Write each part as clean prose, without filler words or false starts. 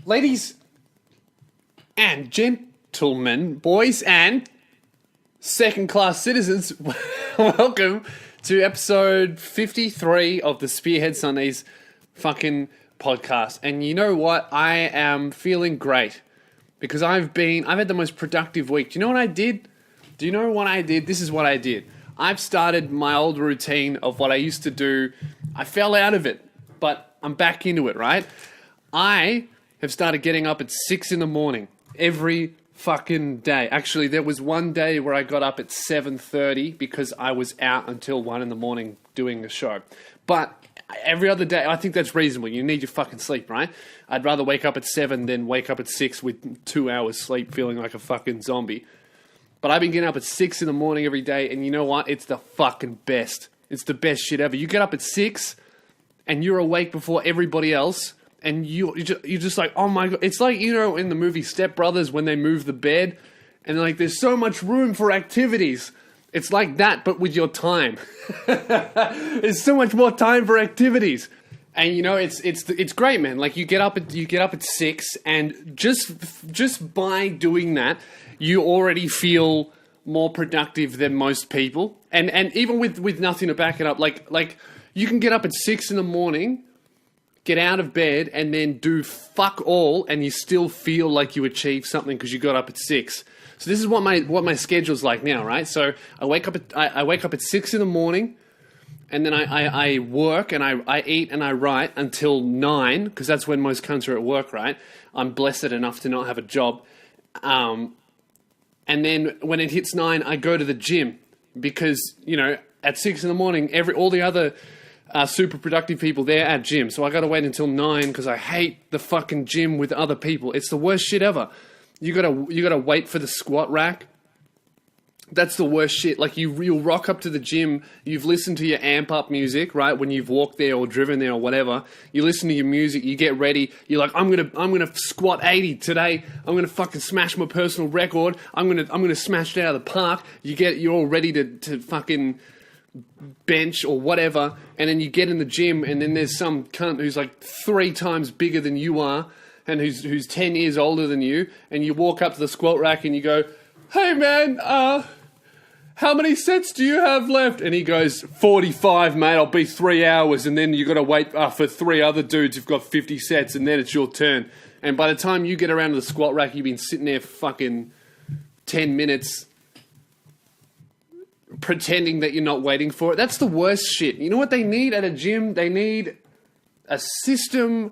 Ladies and gentlemen, boys and second-class citizens, welcome to episode 53 of the Spearhead Sundays fucking podcast. And you know what? I am feeling great because I've had the most productive week. Do you know what I did? This is what I did. I've started my old routine of what I used to do. I fell out of it, but I'm back into it, right? I have started getting up at 6 in the morning every fucking day. Actually, there was one day where I got up at 7:30 because I was out until 1 in the morning doing a show. But every other day, I think that's reasonable. You need your fucking sleep, right? I'd rather wake up at 7 than wake up at 6 with 2 hours sleep feeling like a fucking zombie. But I've been getting up at 6 in the morning every day, and you know what? It's the fucking best. It's the best shit ever. You get up at 6, and you're awake before everybody else, and you're just like, oh my God. It's like, you know, in the movie Step Brothers when they move the bed, and like, there's so much room for activities. It's like that, but with your time. There's so much more time for activities. And you know, it's great, man. Like you get up at 6, and just by doing that, you already feel more productive than most people. And even with nothing to back it up, like you can get up at 6 in the morning, get out of bed, and then do fuck all, and you still feel like you achieved something because you got up at 6. So this is what my schedule's like now, right? So I wake up at 6 in the morning, and then I work and I eat and I write until 9, because that's when most cunts are at work, right? I'm blessed enough to not have a job. And then when it hits 9, I go to the gym because, you know, at 6 in the morning, all the other super productive people, they're at gym. So I got to wait until 9 because I hate the fucking gym with other people. It's the worst shit ever. You gotta wait for the squat rack. That's the worst shit. Like you'll rock up to the gym, you've listened to your amp up music, right? When you've walked there or driven there or whatever, you listen to your music, you get ready, you're like, I'm gonna squat 80 today, I'm gonna fucking smash my personal record, I'm gonna smash it out of the park. You're all ready to fucking bench or whatever, and then you get in the gym, and then there's some cunt who's like 3 times bigger than you are, and who's 10 years older than you, and you walk up to the squat rack and you go, hey man, how many sets do you have left? And he goes, 45, mate, I'll be 3 hours. And then you got to wait for 3 other dudes who've got 50 sets, and then it's your turn. And by the time you get around to the squat rack, you've been sitting there for fucking 10 minutes pretending that you're not waiting for it. That's the worst shit. You know what they need at a gym? They need a system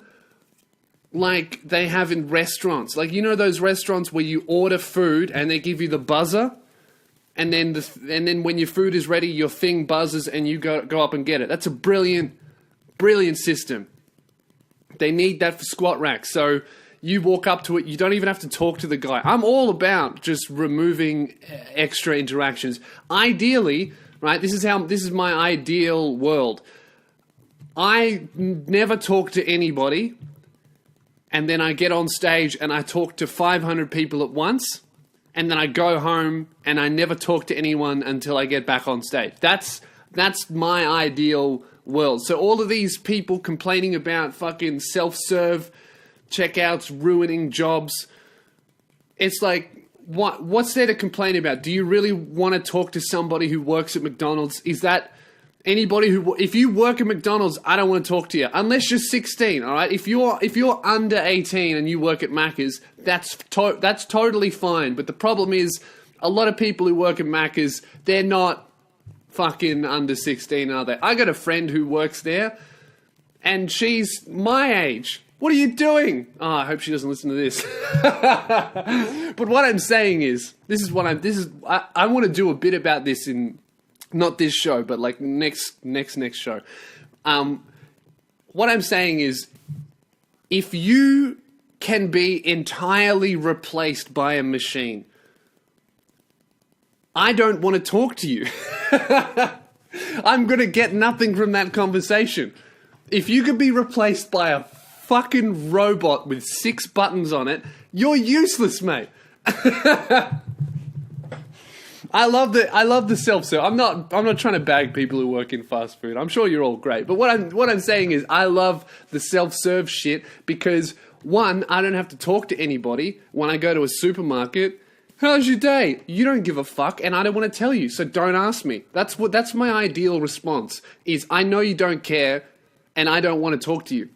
like they have in restaurants. Like, you know those restaurants where you order food and they give you the buzzer? And then when your food is ready, your thing buzzes and you go up and get it. That's a brilliant system. They need that for squat racks. So you walk up to it, you don't even have to talk to the guy. I'm all about just removing extra interactions. Ideally, right, this is my ideal world. I never talk to anybody, and then I get on stage and I talk to 500 people at once. And then I go home and I never talk to anyone until I get back on stage. That's my ideal world. So all of these people complaining about fucking self-serve checkouts ruining jobs, it's like, what's there to complain about? Do you really want to talk to somebody who works at McDonald's? Is that anybody if you work at McDonald's, I don't want to talk to you unless you're 16. All right, if you're under 18 and you work at Macca's, that's totally fine. But the problem is, a lot of people who work at Macca's, they're not fucking under 16, are they? I got a friend who works there, and she's my age. What are you doing? Oh, I hope she doesn't listen to this. But what I'm saying is, I want to do a bit about this in. Not this show, but like next show. What I'm saying is, if you can be entirely replaced by a machine, I don't want to talk to you. I'm going to get nothing from that conversation. If you could be replaced by a fucking robot with 6 buttons on it, you're useless, mate. I love the self-serve. I'm not trying to bag people who work in fast food. I'm sure you're all great. But what I'm saying is I love the self-serve shit because One, I don't have to talk to anybody when I go to a supermarket. How's your day? You don't give a fuck, and I don't want to tell you, so don't ask me. That's my ideal response, is I know you don't care, and I don't want to talk to you.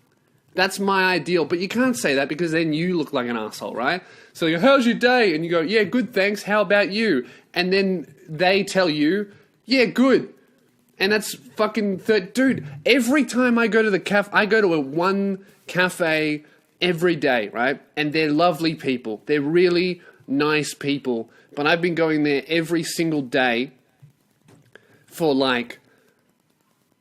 That's my ideal, but you can't say that because then you look like an asshole, right? So you go, how's your day? And you go, yeah, good, thanks, how about you? And then they tell you, yeah, good. And that's fucking, dude, every time I go to the cafe, I go to one cafe every day, right? And they're lovely people. They're really nice people. But I've been going there every single day for like,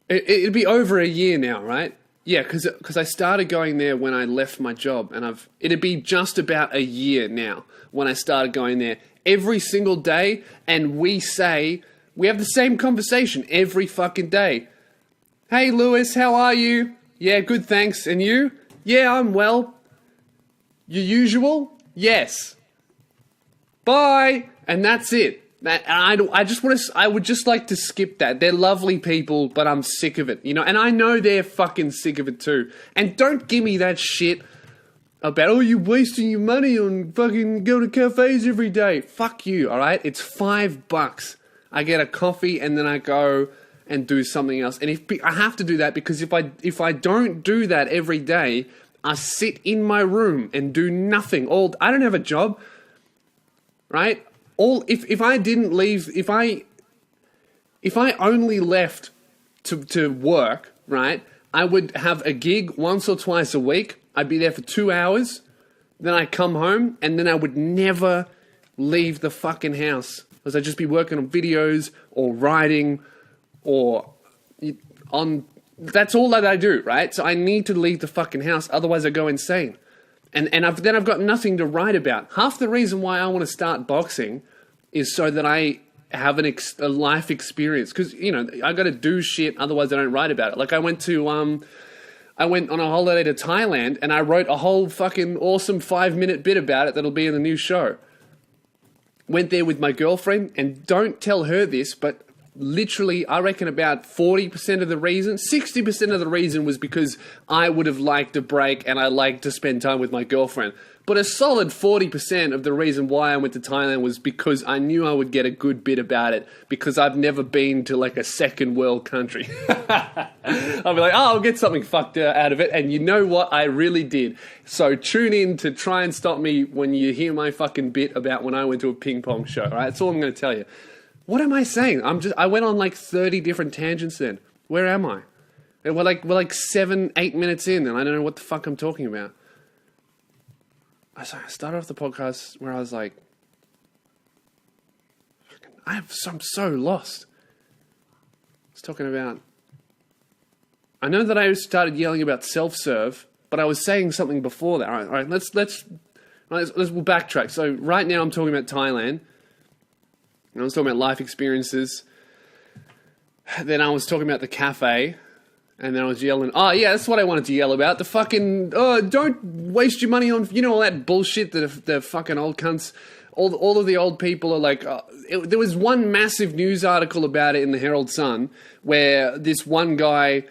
it'd be over a year now, right? Yeah, because I started going there when I left my job, and it'd be just about a year now when I started going there every single day, and we have the same conversation every fucking day. Hey, Lewis, how are you? Yeah, good, thanks. And you? Yeah, I'm well. Your usual? Yes. Bye. And that's it. I would just like to skip that. They're lovely people, but I'm sick of it, you know? And I know they're fucking sick of it too. And don't give me that shit about, oh, you're wasting your money on fucking going to cafes every day. Fuck you, alright? It's $5. I get a coffee and then I go and do something else. And I have to do that because if I don't do that every day, I sit in my room and do nothing. I don't have a job, right? If I didn't leave, if I only left to work, right, I would have a gig once or twice a week. I'd be there for 2 hours. Then I'd come home and then I would never leave the fucking house. Because I'd just be working on videos or writing or that's all that I do, right? So I need to leave the fucking house. Otherwise I go insane. And then I've got nothing to write about. Half the reason why I want to start boxing is so that I have a life experience. Because, you know, I got to do shit, otherwise I don't write about it. Like I went on a holiday to Thailand and I wrote a whole fucking awesome 5-minute bit about it that'll be in the new show. Went there with my girlfriend, and don't tell her this, but literally, I reckon about 40% of the reason, 60% of the reason was because I would have liked a break and I liked to spend time with my girlfriend. But a solid 40% of the reason why I went to Thailand was because I knew I would get a good bit about it, because I've never been to like a second world country. I'll be like, oh, I'll get something fucked out of it. And you know what? I really did. So tune in to try and stop me when you hear my fucking bit about when I went to a ping pong show. All right? That's all I'm going to tell you. What am I saying? I went on like 30 different tangents then. Where am I? We're like 7-8 minutes in and I don't know what the fuck I'm talking about. I started off the podcast where I was like, I'm so lost. I was talking about, I know that I started yelling about self-serve, but I was saying something before that. All right, let's we'll backtrack. So right now I'm talking about Thailand. I was talking about life experiences. Then I was talking about the cafe. And then I was yelling, oh yeah, that's what I wanted to yell about. The fucking, oh, don't waste your money on, you know, all that bullshit that the fucking old cunts, all of the old people are like, there was one massive news article about it in the Herald Sun where this one guy,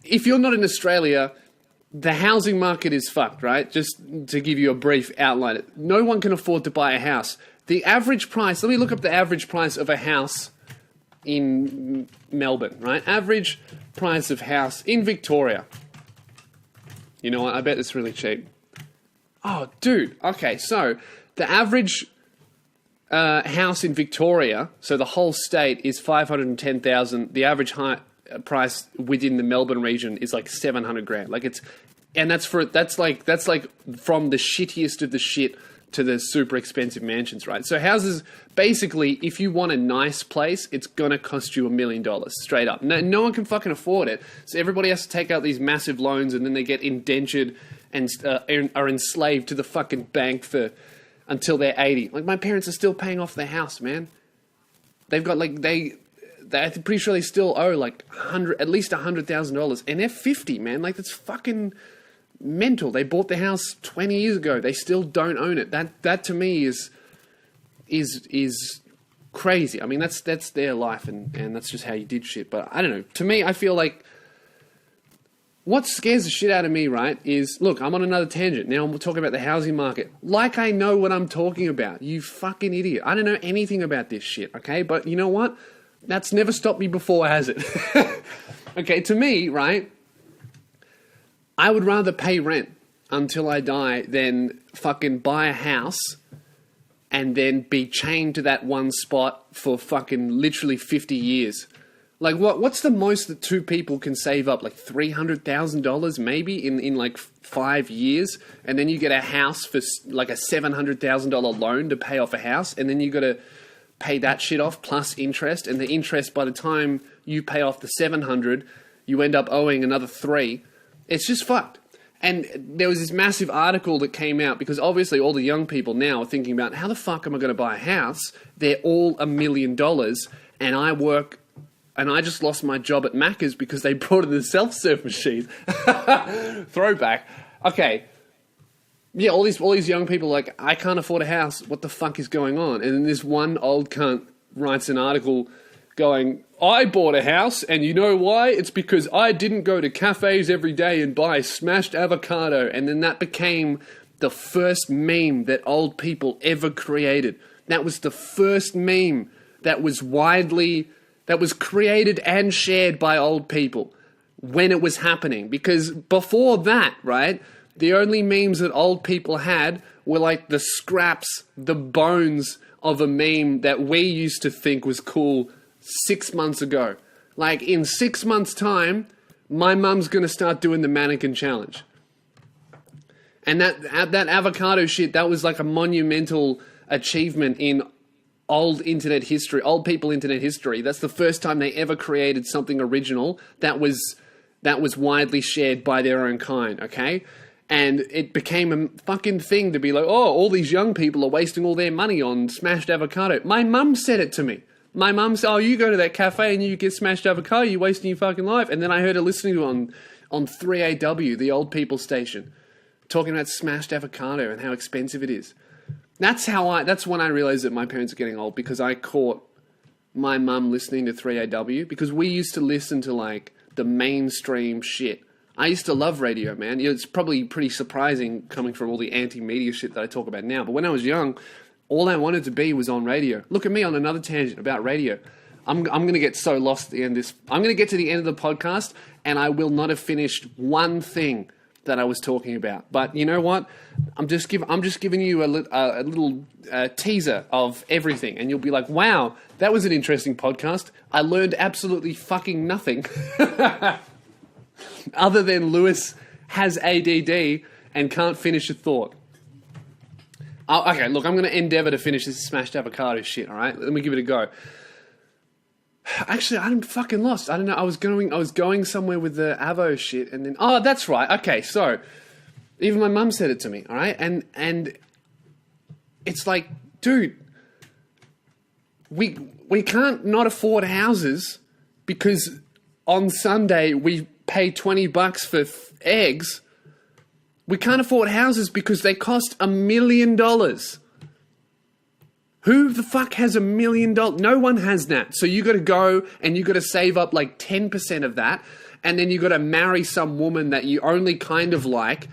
if you're not in Australia, the housing market is fucked, right? Just to give you a brief outline. No one can afford to buy a house. The average price, let me look up the average price of a house in Melbourne, right? Average price of house in Victoria. You know what? I bet it's really cheap. Oh, dude. Okay, so the average house in Victoria, so the whole state, is 510,000. The average price within the Melbourne region is like 700 grand. Like that's like from the shittiest of the shit to the super expensive mansions, right? So houses, basically, if you want a nice place, it's gonna cost you $1 million, straight up. No one can fucking afford it, so everybody has to take out these massive loans, and then they get indentured and are enslaved to the fucking bank until they're 80. Like, my parents are still paying off their house, man. They've got, like, I'm pretty sure they still owe, like, at least $100,000, and they're 50, man. Like, that's fucking mental. They bought the house 20 years ago. They still don't own it. That to me is crazy. I mean, that's their life, and that's just how you did shit. But I don't know. To me, I feel like what scares the shit out of me, right, is, look, I'm on another tangent. Now I'm talking about the housing market. Like I know what I'm talking about. You fucking idiot. I don't know anything about this shit, okay? But you know what? That's never stopped me before, has it? Okay, to me, right, I would rather pay rent until I die than fucking buy a house and then be chained to that one spot for fucking literally 50 years. Like, what's the most that two people can save up? Like $300,000 maybe in like 5 years? And then you get a house for like a $700,000 loan to pay off a house. And then you got to pay that shit off plus interest. And the interest, by the time you pay off the 700, you end up owing another 3. It's just fucked. And there was this massive article that came out because obviously all the young people now are thinking about, how the fuck am I going to buy a house? They're all $1 million and I work... And I just lost my job at Macca's because they brought in the self-serve machine. Throwback. Okay. Yeah, all these young people are like, I can't afford a house. What the fuck is going on? And then this one old cunt writes an article going, I bought a house, and you know why? It's because I didn't go to cafes every day and buy smashed avocado. And then that became the first meme that old people ever created. That was the first meme that was that was created and shared by old people when it was happening. Because before that, right, the only memes that old people had were like the scraps, the bones of a meme that we used to think was cool 6 months ago. Like, in 6 months' time, my mum's going to start doing the mannequin challenge. And that avocado shit, that was like a monumental achievement in old people internet history. That's the first time they ever created something original that was widely shared by their own kind, okay? And it became a fucking thing to be like, oh, all these young people are wasting all their money on smashed avocado. My mum said it to me. My mum said, oh, you go to that cafe and you get smashed avocado, you're wasting your fucking life. And then I heard her listening to it on 3AW, the old people station, talking about smashed avocado and how expensive it is. That's when I realized that my parents are getting old, because I caught my mum listening to 3AW, because we used to listen to like the mainstream shit. I used to love radio, man. It's probably pretty surprising coming from all the anti-media shit that I talk about now. But when I was young, all I wanted to be was on radio. Look at me on another tangent about radio. I'm going to get so lost at the end of this. I'm going to get to the end of the podcast and I will not have finished one thing that I was talking about. But you know what? I'm just giving you a little teaser of everything, and you'll be like, wow, that was an interesting podcast. I learned absolutely fucking nothing other than Lewis has ADD and can't finish a thought. Okay, look, I'm going to endeavor to finish this smashed avocado shit, all right? Let me give it a go. Actually, I'm fucking lost. I don't know. I was going somewhere with the avo shit, and then that's right. Okay, so even my mum said it to me. All right, and it's like, dude, we can't not afford houses because on Sunday we pay $20 for eggs. We can't afford houses because they cost $1 million. Who the fuck has $1 million? No one has that. So you got to go and you got to save up like 10% of that. And then you got to marry some woman that you only kind of like.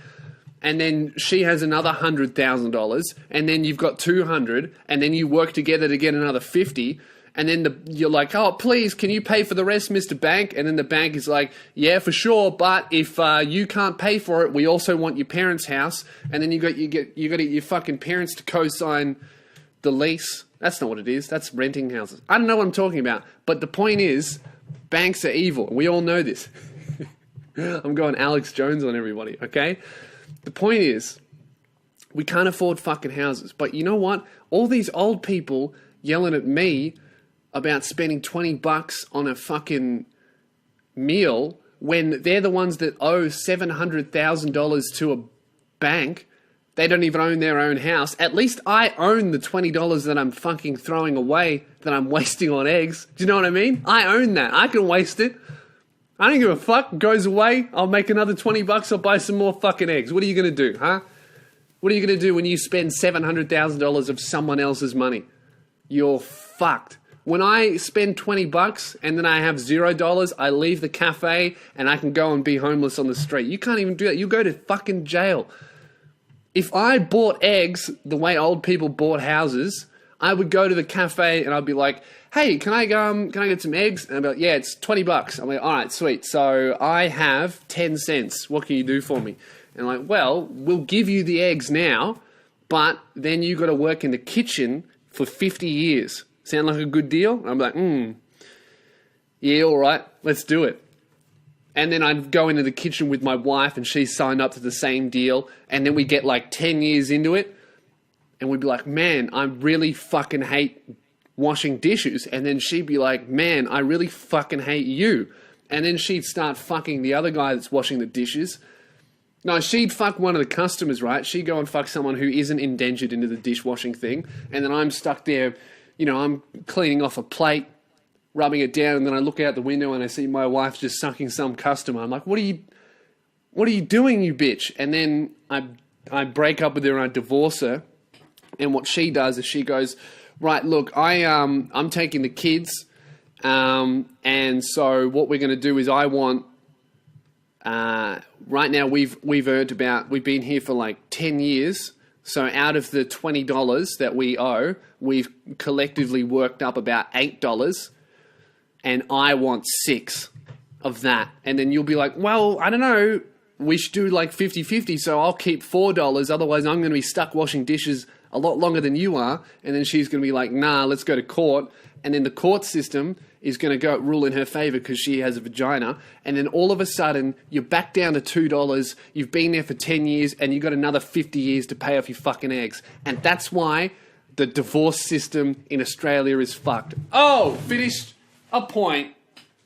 And then she has another $100,000. And then you've got 200. And then you work together to get another 50. And then you're like, oh, please, can you pay for the rest, Mr. Bank? And then the bank is like, yeah, for sure. But if you can't pay for it, we also want your parents' house. And then you got your fucking parents to co-sign the lease. That's not what it is. That's renting houses. I don't know what I'm talking about. But the point is, banks are evil. We all know this. I'm going Alex Jones on everybody, okay? The point is, we can't afford fucking houses. But you know what? All these old people yelling at me about spending $20 on a fucking meal when they're the ones that owe $700,000 to a bank. They don't even own their own house. At least I own the $20 that I'm fucking throwing away, that I'm wasting on eggs. Do you know what I mean? I own that. I can waste it. I don't give a fuck. It goes away. I'll make another $20. I'll buy some more fucking eggs. What are you going to do, huh? What are you going to do when you spend $700,000 of someone else's money? You're fucked. When I spend $20 and then I have $0, I leave the cafe and I can go and be homeless on the street. You can't even do that. You go to fucking jail. If I bought eggs the way old people bought houses, I would go to the cafe and I'd be like, hey, can I get some eggs? And I'd be like, yeah, it's $20. I'm like, all right, sweet. So I have 10 cents. What can you do for me? And I'm like, well, we'll give you the eggs now, but then you got to work in the kitchen for 50 years. Sound like a good deal? And I'm like, yeah, all right, let's do it. And then I'd go into the kitchen with my wife and she signed up to the same deal. And then we get like 10 years into it and we'd be like, man, I really fucking hate washing dishes. And then she'd be like, man, I really fucking hate you. And then she'd start fucking the other guy that's washing the dishes. No, she'd fuck one of the customers, right? She'd go and fuck someone who isn't indentured into the dishwashing thing. And then I'm stuck there, I'm cleaning off a plate, rubbing it down, and then I look out the window and I see my wife just sucking some customer. I'm like, what are you doing, you bitch? And then I break up with her and I divorce her. And what she does is she goes, right, look, I'm taking the kids, and so what we're going to do is I want, right now we've been here for like 10 years, so out of the $20 that we owe, we've collectively worked up about $8, and I want 6 of that. And then you'll be like, well, I don't know, we should do like 50-50, so I'll keep $4, otherwise I'm going to be stuck washing dishes a lot longer than you are. And then she's going to be like, nah, let's go to court. And then the court system is going to go rule in her favor because she has a vagina. And then all of a sudden, you're back down to $2. You've been there for 10 years and you've got another 50 years to pay off your fucking eggs. And that's why the divorce system in Australia is fucked. Oh, finished a point.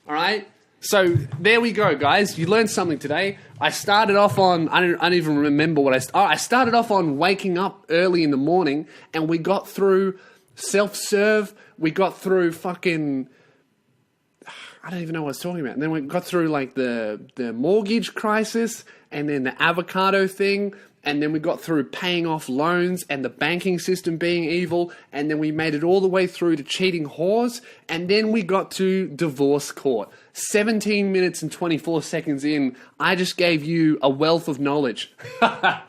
All right. So there we go, guys. You learned something today. I started off on, I don't even remember what I started off on waking up early in the morning, and we got through self-serve. We got through fucking, I don't even know what I was talking about. And then we got through like the mortgage crisis, and then the avocado thing. And then we got through paying off loans and the banking system being evil. And then we made it all the way through to cheating whores. And then we got to divorce court. 17 minutes and 24 seconds in, I just gave you a wealth of knowledge. All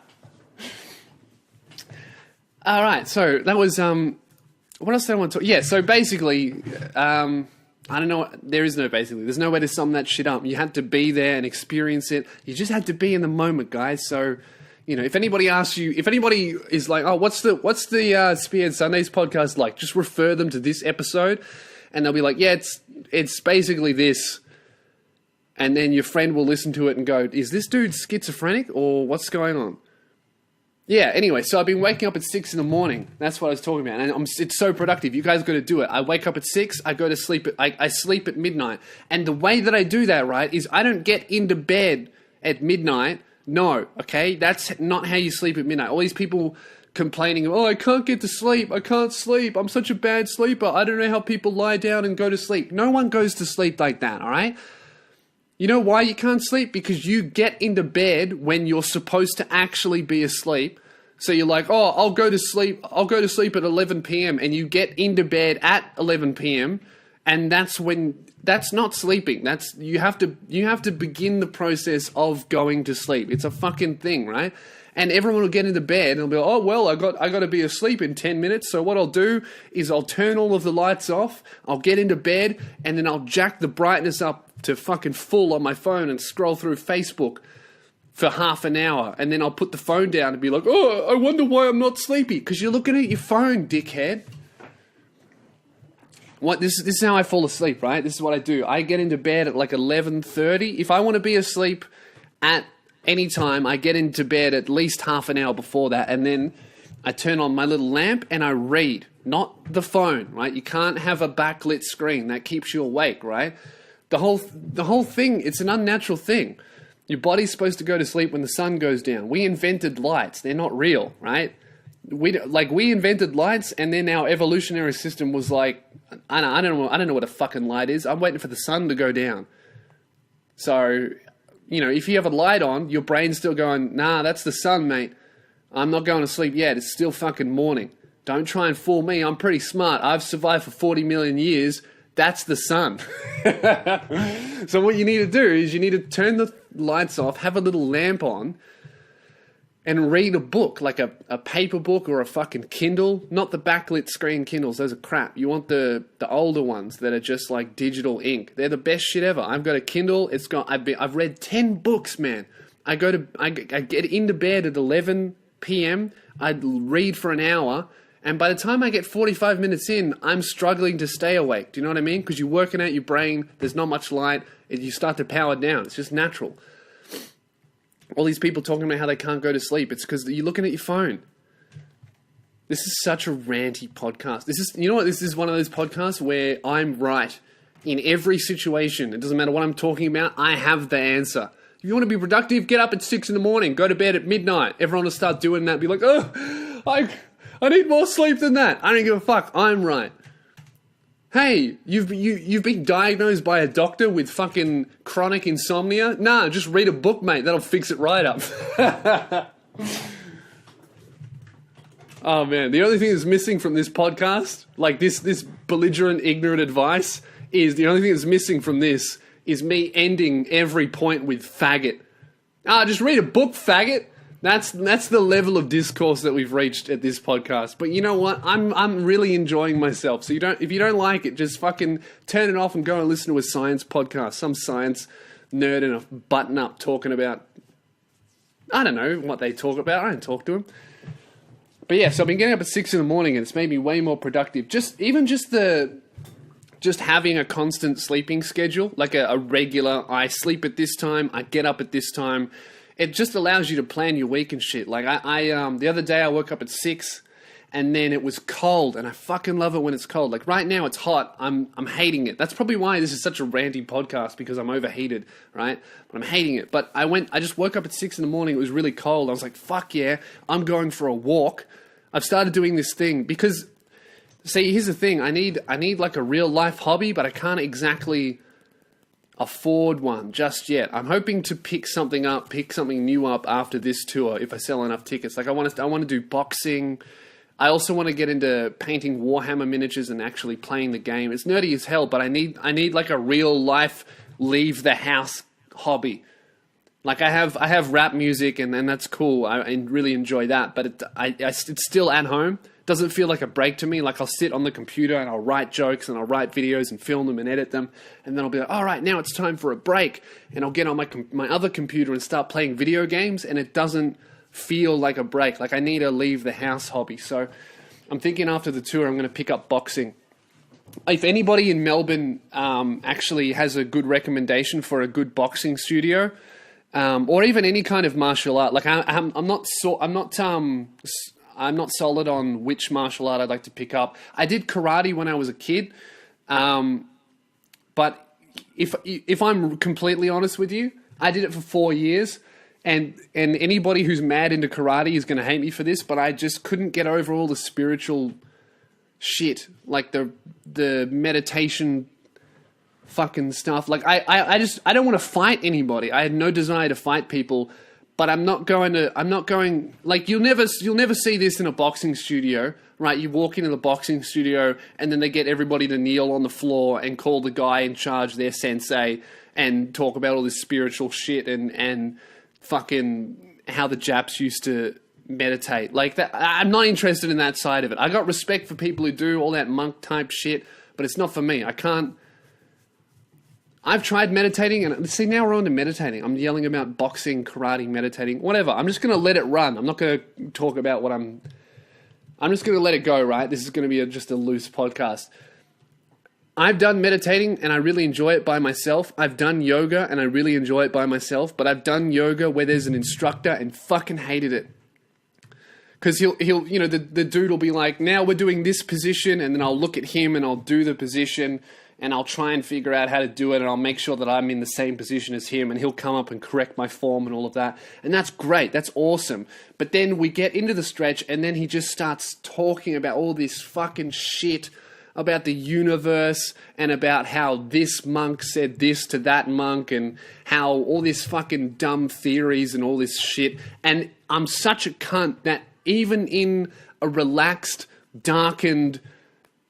right, so that was, what else did I want to talk? Yeah, so basically, I don't know, there is no basically. There's no way to sum that shit up. You had to be there and experience it. You just had to be in the moment, guys. So, if anybody asks you, if anybody is like, oh, what's the Spearhead Sundays podcast like? Just refer them to this episode, and they'll be like, yeah, it's basically this. And then your friend will listen to it and go, is this dude schizophrenic or what's going on? Yeah, anyway, so I've been waking up at 6 in the morning. That's what I was talking about. And it's so productive. You guys got to do it. I wake up at 6. I go to sleep. I sleep at midnight. And the way that I do that, right, is I don't get into bed at midnight. No, okay? That's not how you sleep at midnight. All these people complaining, oh, I can't get to sleep. I can't sleep. I'm such a bad sleeper. I don't know how people lie down and go to sleep. No one goes to sleep like that, all right? You know why you can't sleep? Because you get into bed when you're supposed to actually be asleep. So you're like, oh, I'll go to sleep at 11 p.m. and you get into bed at 11 p.m. and that's not sleeping. You have to begin the process of going to sleep. It's a fucking thing, right? And everyone will get into bed and they'll be like, oh, well, I got to be asleep in 10 minutes. So what I'll do is I'll turn all of the lights off. I'll get into bed and then I'll jack the brightness up to fucking full on my phone and scroll through Facebook for half an hour. And then I'll put the phone down and be like, oh, I wonder why I'm not sleepy. Because you're looking at your phone, dickhead. This is how I fall asleep, right? This is what I do. I get into bed at like 11:30. If I want to be asleep at any time, I get into bed at least half an hour before that, and then I turn on my little lamp and I read, not the phone, right? You can't have a backlit screen. That keeps you awake, right? The whole thing, it's an unnatural thing. Your body's supposed to go to sleep when the sun goes down. We invented lights. They're not real, right? We invented lights, and then our evolutionary system was like, I don't know what a fucking light is. I'm waiting for the sun to go down. So, if you have a light on, your brain's still going, nah, that's the sun, mate. I'm not going to sleep yet. It's still fucking morning. Don't try and fool me. I'm pretty smart. I've survived for 40 million years. That's the sun. So what you need to do is you need to turn the lights off, have a little lamp on, and read a book, like a paper book or a fucking Kindle. Not the backlit screen Kindles, those are crap. You want the older ones that are just like digital ink. They're the best shit ever. I've got a Kindle. I've read 10 books, man. I get into bed at 11 p.m. I'd read for an hour, and by the time I get 45 minutes in, I'm struggling to stay awake. Do you know what I mean? Because you're working out your brain, there's not much light, and you start to power down. It's just natural. All these people talking about how they can't go to sleep, it's because you're looking at your phone. This is such a ranty podcast. You know what? This is one of those podcasts where I'm right in every situation. It doesn't matter what I'm talking about. I have the answer. If you want to be productive, get up at 6 a.m, go to bed at midnight. Everyone will start doing that. Be like, oh, I need more sleep than that. I don't give a fuck. I'm right. Hey, you've been diagnosed by a doctor with fucking chronic insomnia? Nah, just read a book, mate. That'll fix it right up. Oh, man. The only thing that's missing from this podcast, like this belligerent, ignorant advice, is the only thing that's missing from this is me ending every point with faggot. Just read a book, faggot. That's the level of discourse that we've reached at this podcast. But you know what? I'm really enjoying myself. So if you don't like it, just fucking turn it off and go and listen to a science podcast. Some science nerd in a button up talking about, I don't know what they talk about. I don't talk to them. But yeah, so I've been getting up at 6 a.m. and it's made me way more productive. Just having a constant sleeping schedule, like a regular, I sleep at this time, I get up at this time. It just allows you to plan your week and shit. Like the other day I woke up at 6 and then it was cold, and I fucking love it when it's cold. Like right now it's hot. I'm hating it. That's probably why this is such a ranty podcast, because I'm overheated, right? But I'm hating it. But I just woke up at 6 a.m. It was really cold. I was like, fuck yeah, I'm going for a walk. I've started doing this thing because, see, here's the thing. I need like a real life hobby, but I can't exactly afford one just yet. I'm hoping to pick something new up after this tour if I sell enough tickets. Like I want to do boxing. I also want to get into painting Warhammer miniatures and actually playing the game. It's nerdy as hell, but I need like a real life leave the house hobby. Like I have rap music and that's cool. I really enjoy that, but it's still at home. Doesn't feel like a break to me. Like I'll sit on the computer and I'll write jokes and I'll write videos and film them and edit them, and then I'll be like, all right, now it's time for a break, and I'll get on my other computer and start playing video games, and it doesn't feel like a break. Like I need to leave the house hobby. So I'm thinking after the tour I'm going to pick up boxing. If anybody in Melbourne actually has a good recommendation for a good boxing studio, or even any kind of martial art, like I'm not solid on which martial art I'd like to pick up. I did karate when I was a kid, but if I'm completely honest with you, I did it for 4 years, and anybody who's mad into karate is going to hate me for this, but I just couldn't get over all the spiritual shit, like the meditation fucking stuff. Like I don't want to fight anybody. I had no desire to fight people. But I'm not going, like, you'll never see this in a boxing studio, right? You walk into the boxing studio and then they get everybody to kneel on the floor and call the guy in charge their sensei and talk about all this spiritual shit and fucking how the Japs used to meditate. Like that, I'm not interested in that side of it. I got respect for people who do all that monk type shit, but it's not for me. I've tried meditating, and see, now we're on to meditating. I'm yelling about boxing, karate, meditating, whatever. I'm just going to let it run. I'm not going to talk about what I'm just going to let it go, right? This is going to be just a loose podcast. I've done meditating, and I really enjoy it by myself. I've done yoga, and I really enjoy it by myself. But I've done yoga where there's an instructor and fucking hated it. Because he'll the dude will be like, now we're doing this position, and then I'll look at him and I'll do the position, and I'll try and figure out how to do it, and I'll make sure that I'm in the same position as him, and he'll come up and correct my form and all of that. And that's great. That's awesome. But then we get into the stretch, and then he just starts talking about all this fucking shit about the universe and about how this monk said this to that monk and how all this fucking dumb theories and all this shit. And I'm such a cunt that even in a relaxed darkened,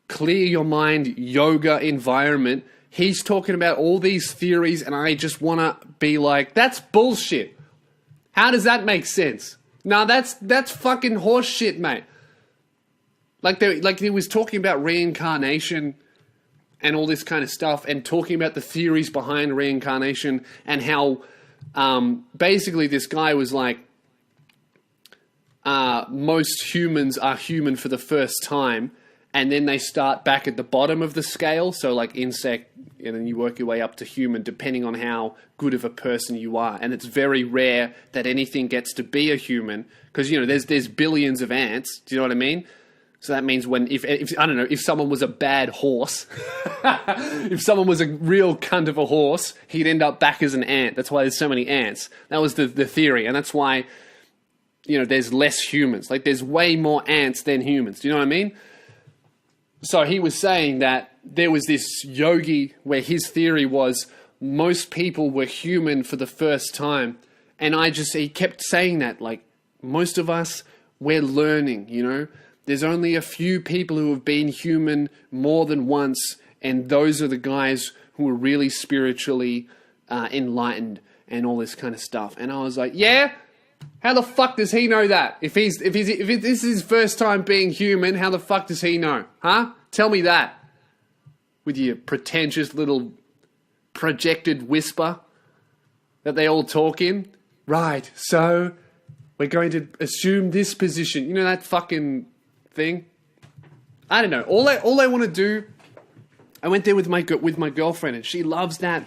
clear your mind yoga environment. He's talking about all these theories, and I just want to be like, that's bullshit. How does that make sense? No, that's fucking horse shit, mate. Like he was talking about reincarnation and all this kind of stuff, and talking about the theories behind reincarnation, and how basically this guy was like, most humans are human for the first time, and then they start back at the bottom of the scale, so like insect, and then you work your way up to human, depending on how good of a person you are. And it's very rare that anything gets to be a human, because, you know, there's billions of ants. Do you know what I mean? So that means if I don't know, if someone was a bad horse, if someone was a real cunt of a horse, he'd end up back as an ant. That's why there's so many ants. That was the theory, and that's why, you know, there's less humans. Like, there's way more ants than humans. Do you know what I mean? So he was saying that there was this yogi where his theory was most people were human for the first time. And he kept saying that, like, most of us, we're learning, you know? There's only a few people who have been human more than once, and those are the guys who are really spiritually enlightened and all this kind of stuff. And I was like, yeah? How the fuck does he know that? If this is his first time being human, how the fuck does he know? Huh? Tell me that. With your pretentious little projected whisper that they all talk in. Right, so we're going to assume this position. You know that fucking thing? I don't know. All I want to do, I went there with my girlfriend, and she loves that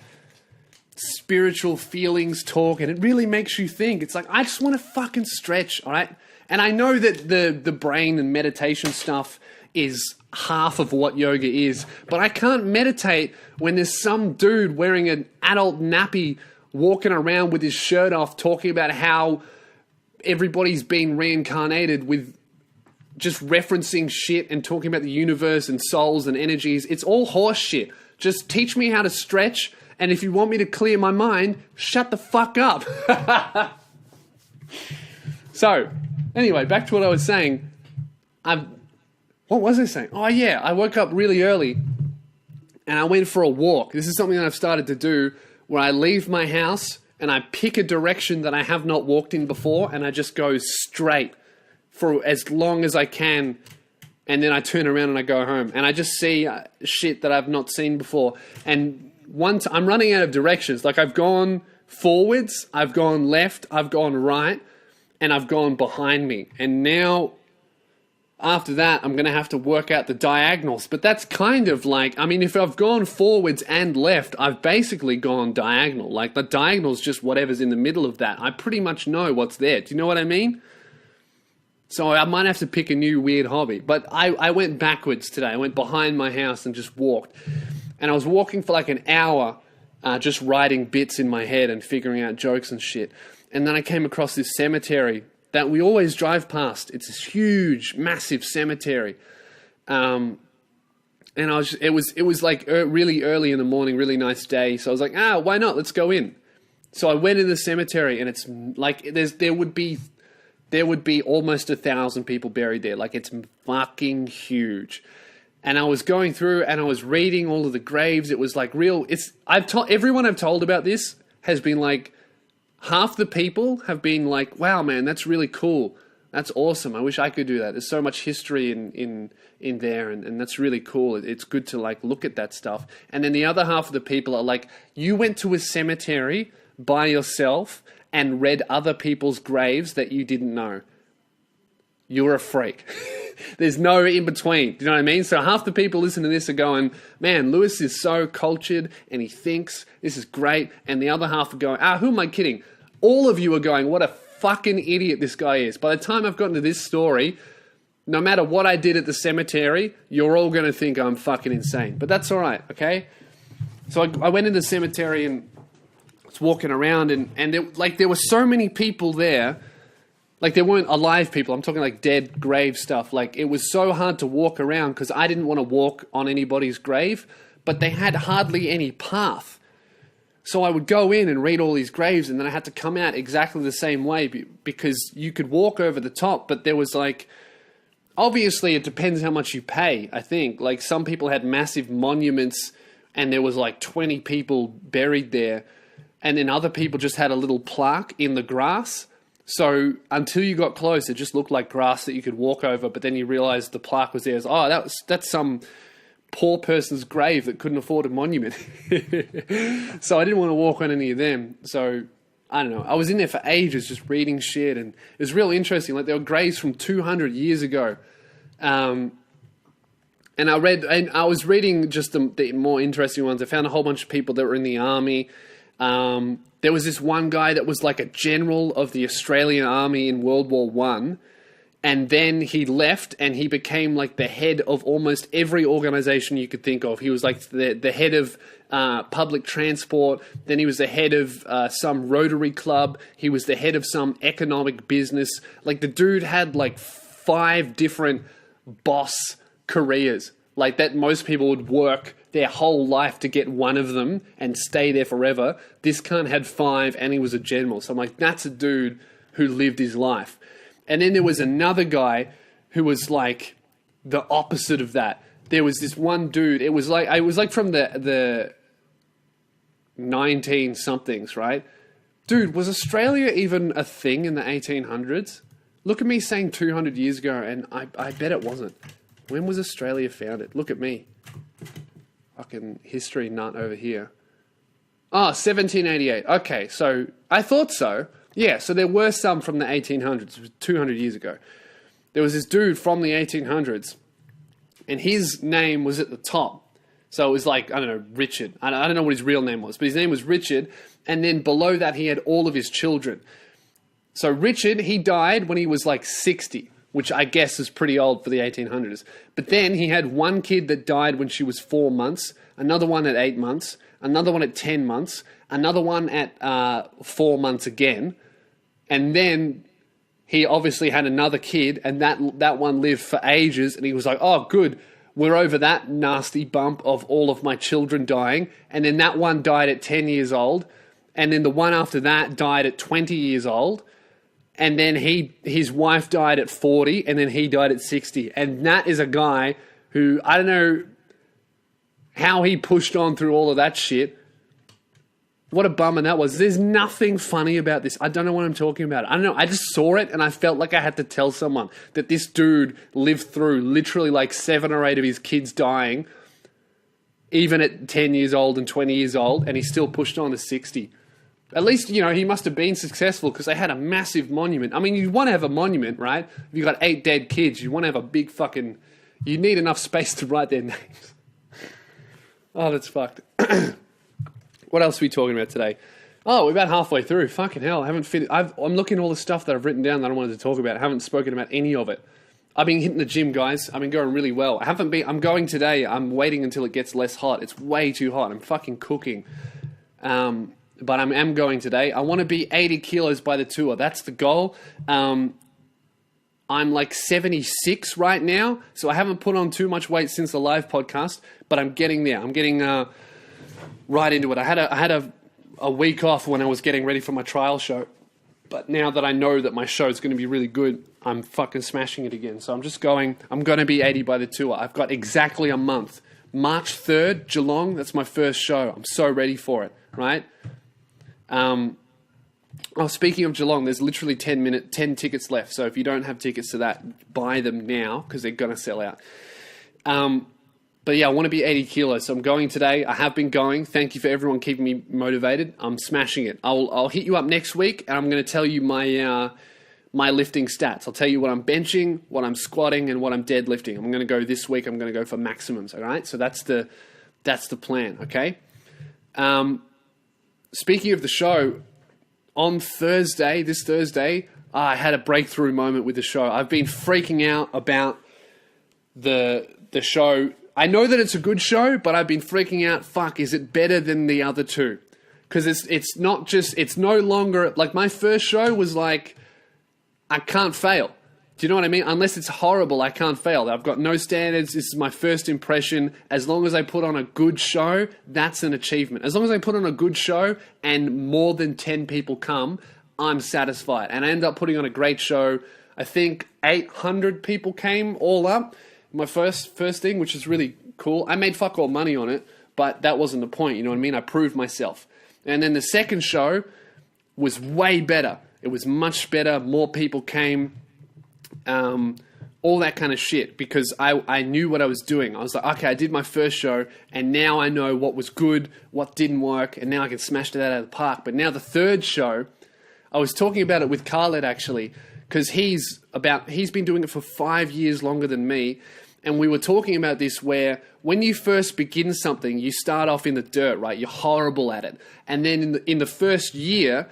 spiritual feelings talk, and it really makes you think. It's like, I just want to fucking stretch, all right? And I know that the brain and meditation stuff is half of what yoga is, but I can't meditate when there's some dude wearing an adult nappy walking around with his shirt off talking about how everybody's been reincarnated, with just referencing shit and talking about the universe and souls and energies. It's all horse shit. Just teach me how to stretch, and if you want me to clear my mind, shut the fuck up. So, anyway, back to what I was saying. What was I saying? Oh yeah, I woke up really early and I went for a walk. This is something that I've started to do, where I leave my house and I pick a direction that I have not walked in before, and I just go straight for as long as I can, and then I turn around and I go home, and I just see shit that I've not seen before. And once I'm running out of directions, like I've gone forwards, I've gone left, I've gone right, and I've gone behind me. And now, after that, I'm going to have to work out the diagonals. But that's kind of like, I mean, if I've gone forwards and left, I've basically gone diagonal. Like, the diagonal's just whatever's in the middle of that. I pretty much know what's there. Do you know what I mean? So I might have to pick a new weird hobby. But I went backwards today. I went behind my house and just walked. And I was walking for like an hour, just writing bits in my head and figuring out jokes and shit. And then I came across this cemetery that we always drive past. It's this huge, massive cemetery. And it was like really early in the morning, really nice day. So I was like, why not? Let's go in. So I went in the cemetery, and it's like there would be almost 1,000 people buried there. Like, it's fucking huge. And I was going through and I was reading all of the graves. It was like real. Everyone I've told about this has been like, half the people have been like, wow, man, that's really cool. That's awesome. I wish I could do that. There's so much history in there, and that's really cool. It's good to like look at that stuff. And then the other half of the people are like, you went to a cemetery by yourself and read other people's graves that you didn't know. You're a freak. There's no in between. Do you know what I mean? So half the people listening to this are going, man, Lewis is so cultured and he thinks this is great. And the other half are going, who am I kidding? All of you are going, what a fucking idiot this guy is. By the time I've gotten to this story, no matter what I did at the cemetery, you're all going to think I'm fucking insane. But that's all right, okay? So I went into the cemetery and was walking around, and there were so many people there. Like, there weren't alive people. I'm talking like dead grave stuff. Like, it was so hard to walk around because I didn't want to walk on anybody's grave, but they had hardly any path. So I would go in and read all these graves, and then I had to come out exactly the same way because you could walk over the top, but there was like obviously it depends how much you pay, I think. Like, some people had massive monuments and there was like 20 people buried there. And then other people just had a little plaque in the grass. So until you got close, it just looked like grass that you could walk over. But then you realized the plaque was there. That's some poor person's grave that couldn't afford a monument. So I didn't want to walk on any of them. So I don't know. I was in there for ages just reading shit, and it was real interesting. Like, there were graves from 200 years ago. And I was reading just the more interesting ones. I found a whole bunch of people that were in the army. There was this one guy that was like a general of the Australian Army in World War One. And then he left and he became like the head of almost every organization you could think of. He was like the head of public transport. Then he was the head of some Rotary club. He was the head of some economic business. Like, the dude had like 5 different boss careers. Like, that most people would work their whole life to get one of them and stay there forever. This cunt had 5 and he was a general. So I'm like, that's a dude who lived his life. And then there was another guy who was like the opposite of that. There was this one dude. It was like from the 19 somethings, right? Dude, was Australia even a thing in the 1800s? Look at me saying 200 years ago, and I bet it wasn't. When was Australia founded? Look at me. Fucking history nut over here. 1788. Okay, so I thought so. Yeah, so there were some from the 1800s. It was 200 years ago. There was this dude from the 1800s, and his name was at the top. So it was like, I don't know, Richard. I don't know what his real name was, but his name was Richard, and then below that he had all of his children. So Richard, he died when he was like 60, which I guess is pretty old for the 1800s. But then he had one kid that died when she was 4 months, another one at 8 months, another one at 10 months, another one at 4 months again. And then he obviously had another kid, and that one lived for ages, and he was like, oh, good, we're over that nasty bump of all of my children dying. And then that one died at 10 years old, and then the one after that died at 20 years old, and then his wife died at 40, and then he died at 60. And that is a guy who, I don't know how he pushed on through all of that shit. What a bummer that was. There's nothing funny about this. I don't know what I'm talking about. I don't know. I just saw it and I felt like I had to tell someone that this dude lived through literally like 7 or 8 of his kids dying, even at 10 years old and 20 years old, and he still pushed on to 60. At least, you know, he must have been successful because they had a massive monument. I mean, you want to have a monument, right? If you've got 8 dead kids, you want to have a big fucking... You need enough space to write their names. Oh, that's fucked. What else are we talking about today? Oh, we're about halfway through. Fucking hell, I haven't finished. I'm looking at all the stuff that I've written down that I wanted to talk about. I haven't spoken about any of it. I've been hitting the gym, guys. I've been going really well. I'm going today. I'm waiting until it gets less hot. It's way too hot. I'm fucking cooking. But I am going today. I want to be 80 kilos by the tour. That's the goal. I'm like 76 right now, so I haven't put on too much weight since the live podcast, but I'm getting there. I'm getting right into it. I had a week off when I was getting ready for my trial show, but now that I know that my show is going to be really good, I'm fucking smashing it again. So I'm going to be 80 by the tour. I've got exactly a month. March 3rd, Geelong, that's my first show. I'm so ready for it, right? Speaking of Geelong, there's literally 10 tickets left. So if you don't have tickets to that, buy them now because they're going to sell out. But yeah, I want to be 80 kilos. So I'm going today. I have been going. Thank you for everyone keeping me motivated. I'm smashing it. I'll hit you up next week and I'm going to tell you my lifting stats. I'll tell you what I'm benching, what I'm squatting, and what I'm deadlifting. I'm going to go this week. I'm going to go for maximums. All right. So that's the plan. Okay. Speaking of the show, on this Thursday, I had a breakthrough moment with the show. I've been freaking out about the show. I know that it's a good show, but I've been freaking out. Fuck, is it better than the other two? Because it's no longer, like my first show was like, I can't fail. Do you know what I mean? Unless it's horrible, I can't fail. I've got no standards. This is my first impression. As long as I put on a good show, that's an achievement. As long as I put on a good show and more than 10 people come, I'm satisfied. And I end up putting on a great show. I think 800 people came all up. My first thing, which is really cool. I made fuck all money on it, but that wasn't the point, you know what I mean? I proved myself. And then the second show was way better. It was much better. More people came. All that kind of shit, because I knew what I was doing. I was like, okay, I did my first show, and now I know what was good, what didn't work, and now I can smash that out of the park. But now the third show, I was talking about it with Khaled, actually, because he's been doing it for 5 years longer than me, and we were talking about this where when you first begin something, you start off in the dirt, right? You're horrible at it. And then in the first year,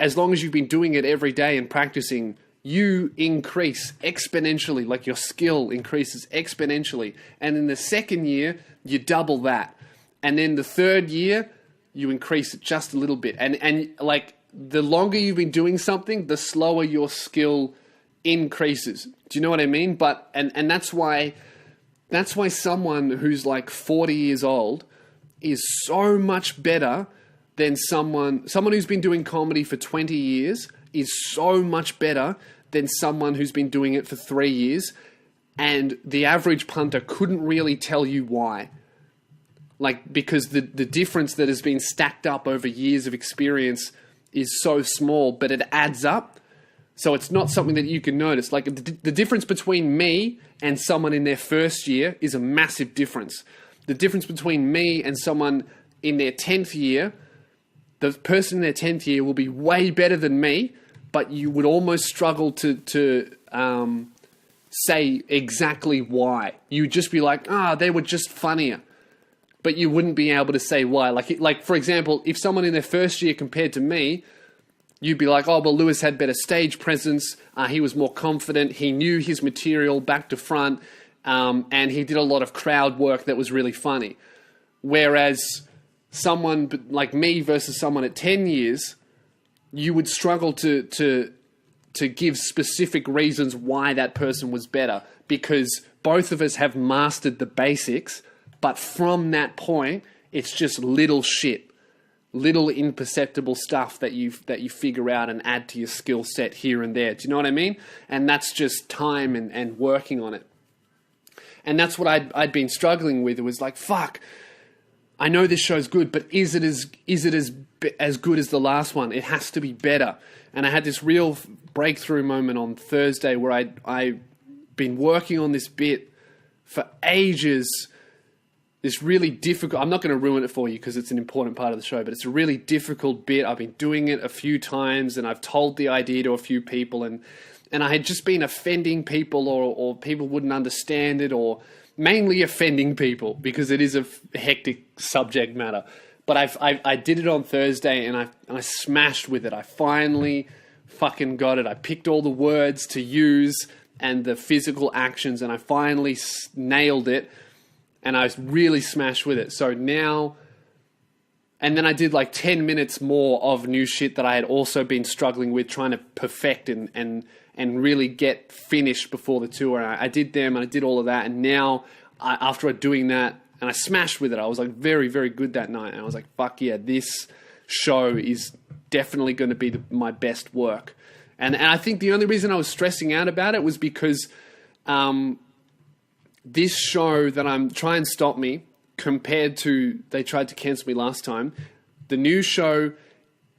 as long as you've been doing it every day and practicing, you increase exponentially, like your skill increases exponentially. And in the second year, you double that. And then the third year, you increase it just a little bit. And like the longer you've been doing something, the slower your skill increases. Do you know what I mean? But and that's why someone who's like 40 years old is so much better than someone who's been doing comedy for 20 years is so much better than someone who's been doing it for 3 years, and the average punter couldn't really tell you why. Like, because the difference that has been stacked up over years of experience is so small, but it adds up. So it's not something that you can notice. Like, the difference between me and someone in their first year is a massive difference. The difference between me and someone in their 10th year, the person in their 10th year will be way better than me, but you would almost struggle to say exactly why. You'd just be like, they were just funnier. But you wouldn't be able to say why. Like for example, if someone in their first year compared to me, you'd be like, oh, well, Lewis had better stage presence. He was more confident. He knew his material back to front. And he did a lot of crowd work that was really funny. Whereas someone like me versus someone at 10 years, you would struggle to give specific reasons why that person was better, because both of us have mastered the basics, but from that point, it's just little shit, little imperceptible stuff that you figure out and add to your skill set here and there. Do you know what I mean? And that's just time and working on it. And that's what I'd been struggling with. It was like, fuck, I know this show's good, but is it as good as the last one? It has to be better. And I had this real breakthrough moment on Thursday where I'd been working on this bit for ages. This really difficult, I'm not going to ruin it for you because it's an important part of the show, but it's a really difficult bit. I've been doing it a few times and I've told the idea to a few people, and I had just been offending people, or people wouldn't understand it, or mainly offending people because it is a hectic subject matter. But I did it on Thursday and I smashed with it. I finally fucking got it. I picked all the words to use and the physical actions, and I finally nailed it. And I really smashed with it. So now, and then I did like 10 minutes more of new shit that I had also been struggling with, trying to perfect and really get finished before the tour. And I did them and I did all of that. And now, after doing that, and I smashed with it, I was like very, very good that night. And I was like, fuck yeah, this show is definitely going to be my best work. And I think the only reason I was stressing out about it was because this show that I'm trying to stop me, compared to they tried to cancel me last time, the new show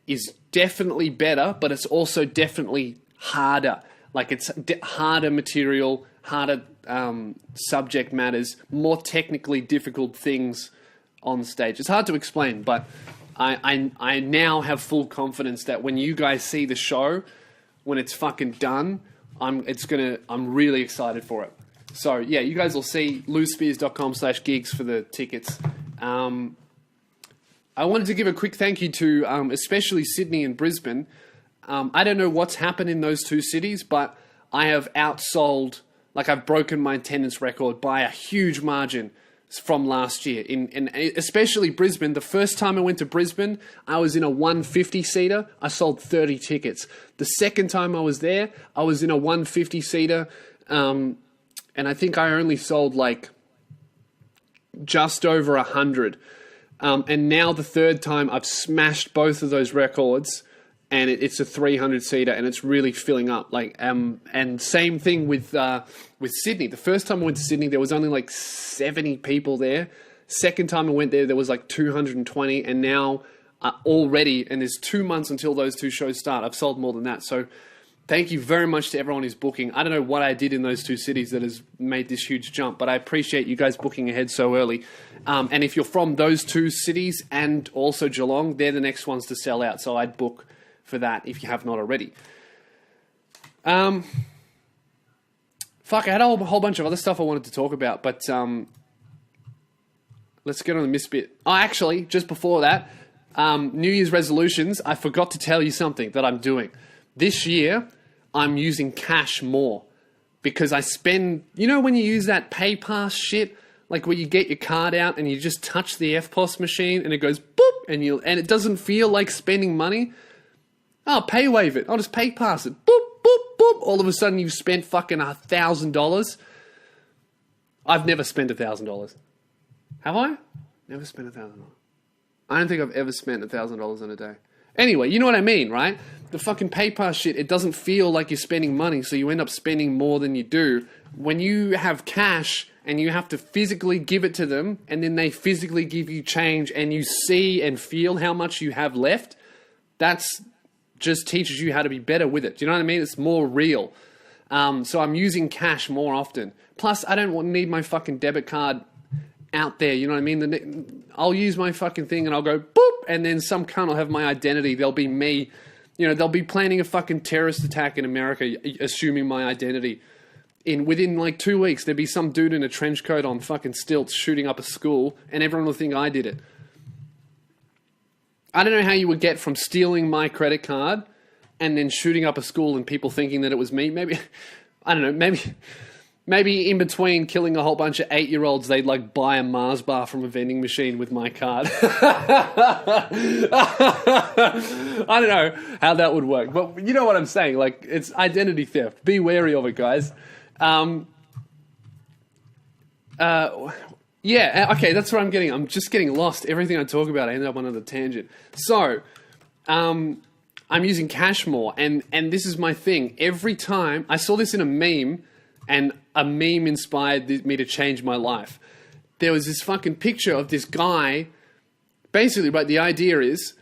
is definitely better, but it's also definitely harder. Like, it's harder material, harder subject matters, more technically difficult things on stage. It's hard to explain, but I now have full confidence that when you guys see the show, when it's fucking done, I'm really excited for it. So, yeah, you guys will see lewisspears.com/gigs for the tickets. I wanted to give a quick thank you to especially Sydney and Brisbane. I don't know what's happened in those two cities, but I have outsold, like I've broken my attendance record by a huge margin from last year. In especially Brisbane, the first time I went to Brisbane, I was in a 150-seater. I sold 30 tickets. The second time I was there, I was in a 150-seater. And I think I only sold like just over 100. And now the third time I've smashed both of those records and it's a 300-seater, and it's really filling up. And same thing with Sydney. The first time I went to Sydney, there was only like 70 people there. Second time I went there was like 220, and now already, and there's 2 months until those two shows start, I've sold more than that. So thank you very much to everyone who's booking. I don't know what I did in those two cities that has made this huge jump, but I appreciate you guys booking ahead so early. And if you're from those two cities and also Geelong, they're the next ones to sell out. So I'd book for that if you have not already. I had a whole bunch of other stuff I wanted to talk about, but let's get on the miss bit. Oh, actually, just before that, New Year's resolutions, I forgot to tell you something that I'm doing. This year, I'm using cash more because I spend, when you use that PayPass shit, like where you get your card out and you just touch the FPOS machine and it goes boop and it doesn't feel like spending money. Oh, pay wave it. I'll just PayPass it. Boop, boop, boop. All of a sudden you've spent fucking $1,000. I've never spent $1,000. Have I? Never spent $1,000. I don't think I've ever spent $1,000 in a day. Anyway, you know what I mean, right? The fucking PayPass shit, it doesn't feel like you're spending money, so you end up spending more than you do. When you have cash and you have to physically give it to them, and then they physically give you change, and you see and feel how much you have left, that's just teaches you how to be better with it. Do you know what I mean? It's more real. So I'm using cash more often. Plus, I don't need my fucking debit card out there, you know what I mean? I'll use my fucking thing and I'll go boop, and then some cunt will have my identity. They'll be me. They'll be planning a fucking terrorist attack in America, assuming my identity. Within like 2 weeks, there'd be some dude in a trench coat on fucking stilts shooting up a school, and everyone will think I did it. I don't know how you would get from stealing my credit card and then shooting up a school and people thinking that it was me. Maybe, I don't know, maybe in between killing a whole bunch of 8-year-olds, they'd like buy a Mars bar from a vending machine with my card. I don't know how that would work, but you know what I'm saying? Like, it's identity theft. Be wary of it, guys. Yeah, okay, that's what I'm getting. I'm just getting lost. Everything I talk about, I end up on another tangent. So, I'm using cash more, and this is my thing. Every time, I saw this in a meme, and a meme inspired me to change my life. There was this fucking picture of this guy. Basically, right, the idea is,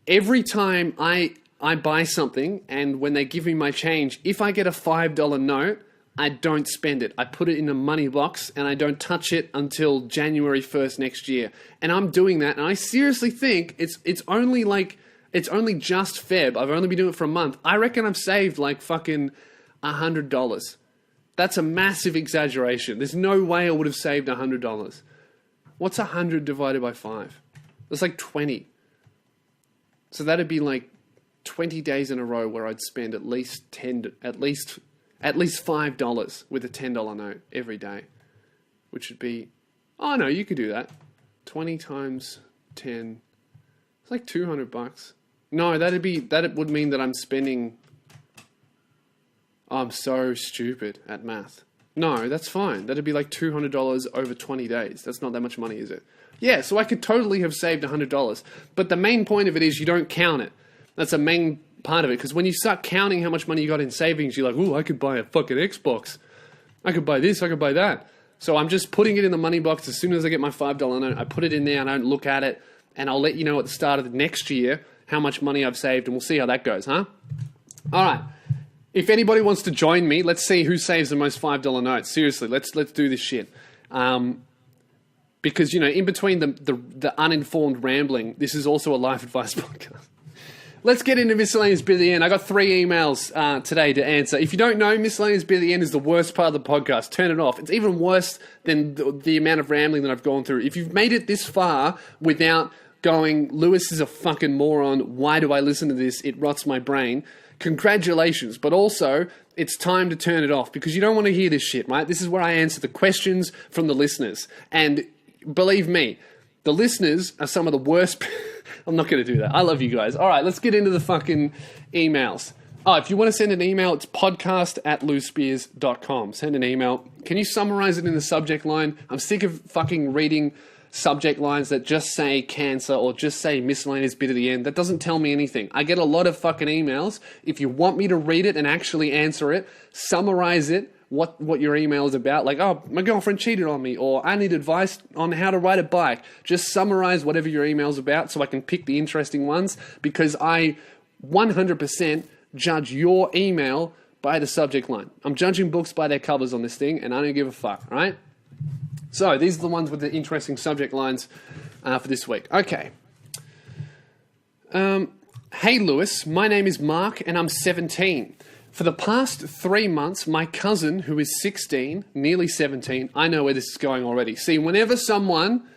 every time I buy something, and when they give me my change, if I get a $5 note, I don't spend it. I put it in a money box and I don't touch it until January 1st next year. And I'm doing that, and I seriously think it's only just Feb. I've only been doing it for a month. I reckon I've saved like fucking $100. That's a massive exaggeration. There's no way I would have saved $100. What's 100 divided by 5? That's like 20. So that'd be like 20 days in a row where I'd spend at least $5 with a $10 note every day, which would be, oh no, you could do that. 20 times 10, it's like $200. No, that would mean that I'm spending, I'm so stupid at math. No, that's fine. That'd be like $200 over 20 days. That's not that much money, is it? Yeah, so I could totally have saved $100. But the main point of it is you don't count it. That's a main part of it, because when you start counting how much money you got in savings, you're like, ooh, I could buy a fucking Xbox. I could buy this, I could buy that. So I'm just putting it in the money box. As soon as I get my $5 note, I put it in there and I don't look at it, and I'll let you know at the start of the next year how much money I've saved, and we'll see how that goes, huh? All right. If anybody wants to join me, let's see who saves the most $5 notes. Seriously, let's do this shit. Because, in between the uninformed rambling, this is also a life advice podcast. Let's get into Miscellaneous Bit at the End. I got 3 emails today to answer. If you don't know, Miscellaneous Bit at the End is the worst part of the podcast. Turn it off. It's even worse than the amount of rambling that I've gone through. If you've made it this far without going, Lewis is a fucking moron, why do I listen to this? It rots my brain. Congratulations. But also, it's time to turn it off, because you don't want to hear this shit, right? This is where I answer the questions from the listeners. And believe me, the listeners are some of the worst. I'm not going to do that. I love you guys. All right, let's get into the fucking emails. Oh, if you want to send an email, it's podcast@loosespears.com. Send an email. Can you summarize it in the subject line? I'm sick of fucking reading subject lines that just say cancer or just say miscellaneous bit at the end. That doesn't tell me anything. I get a lot of fucking emails. If you want me to read it and actually answer it, summarize it, what your email is about. Like, oh, my girlfriend cheated on me, or I need advice on how to ride a bike. Just summarize whatever your email's about so I can pick the interesting ones, because I 100% judge your email by the subject line. I'm judging books by their covers on this thing, and I don't give a fuck, right? So these are the ones with the interesting subject lines for this week. Okay. Hey, Lewis, my name is Mark, and I'm 17. For the past 3 months, my cousin, who is 16, nearly 17, I know where this is going already. See, whenever someone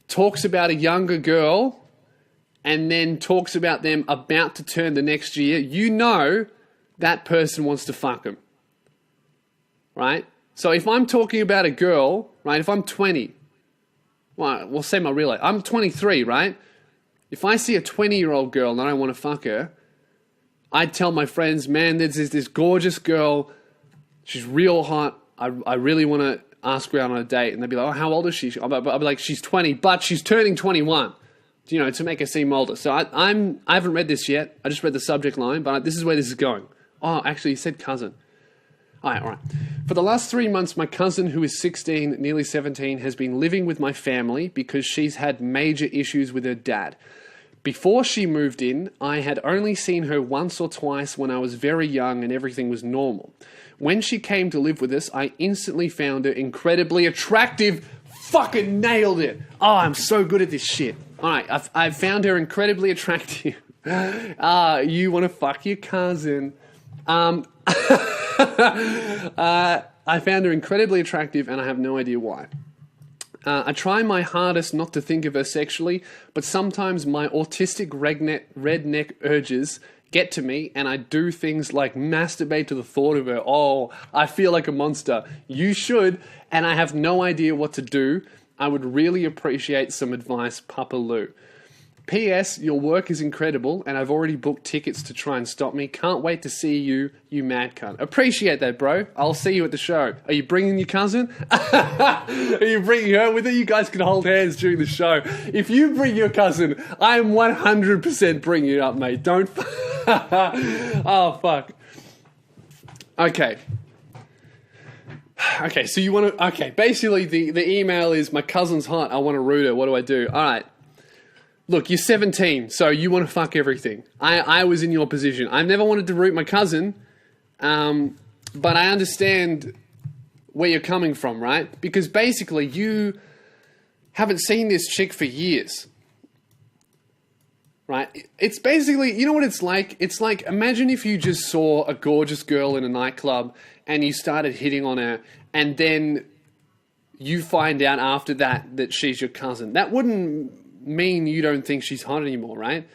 talks about a younger girl and then talks about them about to turn the next year, you know that person wants to fuck them, right? So if I'm talking about a girl, right, if I'm 20, well, we'll say my real age. I'm 23, right? If I see a 20-year-old girl and I don't want to fuck her, I'd tell my friends, man, there's this gorgeous girl. She's real hot. I really want to ask her out on a date. And they'd be like, oh, how old is she? I'll be like, she's 20, but she's turning 21, you know, to make her seem older. So I haven't read this yet. I just read the subject line, but this is where this is going. Oh, actually, he said cousin. All right. For the last 3 months, my cousin, who is 16, nearly 17, has been living with my family because she's had major issues with her dad. Before she moved in, I had only seen her once or twice when I was very young and everything was normal. When she came to live with us, I instantly found her incredibly attractive. Fucking nailed it. Oh, I'm so good at this shit. All right, I found her incredibly attractive. You want to fuck your cousin. I found her incredibly attractive and I have no idea why. I try my hardest not to think of her sexually, but sometimes my autistic redneck urges get to me and I do things like masturbate to the thought of her. Oh, I feel like a monster. You should, and I have no idea what to do. I would really appreciate some advice, Papa Lou. P.S. Your work is incredible, and I've already booked tickets to try and stop me. Can't wait to see you, you mad cunt. Appreciate that, bro. I'll see you at the show. Are you bringing your cousin? Are you bringing her with you? You guys can hold hands during the show. If you bring your cousin, I am 100% bringing it up, mate. Don't... Oh, fuck. Okay. Okay, so you want to... Okay, basically the email is, my cousin's hot, I want to root her. What do I do? All right. Look, you're 17, so you want to fuck everything. I was in your position. I've never wanted to root my cousin, but I understand where you're coming from, right? Because basically you haven't seen this chick for years, right? It's basically, you know what it's like? It's like, imagine if you just saw a gorgeous girl in a nightclub and you started hitting on her, and then you find out after that she's your cousin. That wouldn't mean you don't think she's hot anymore, right?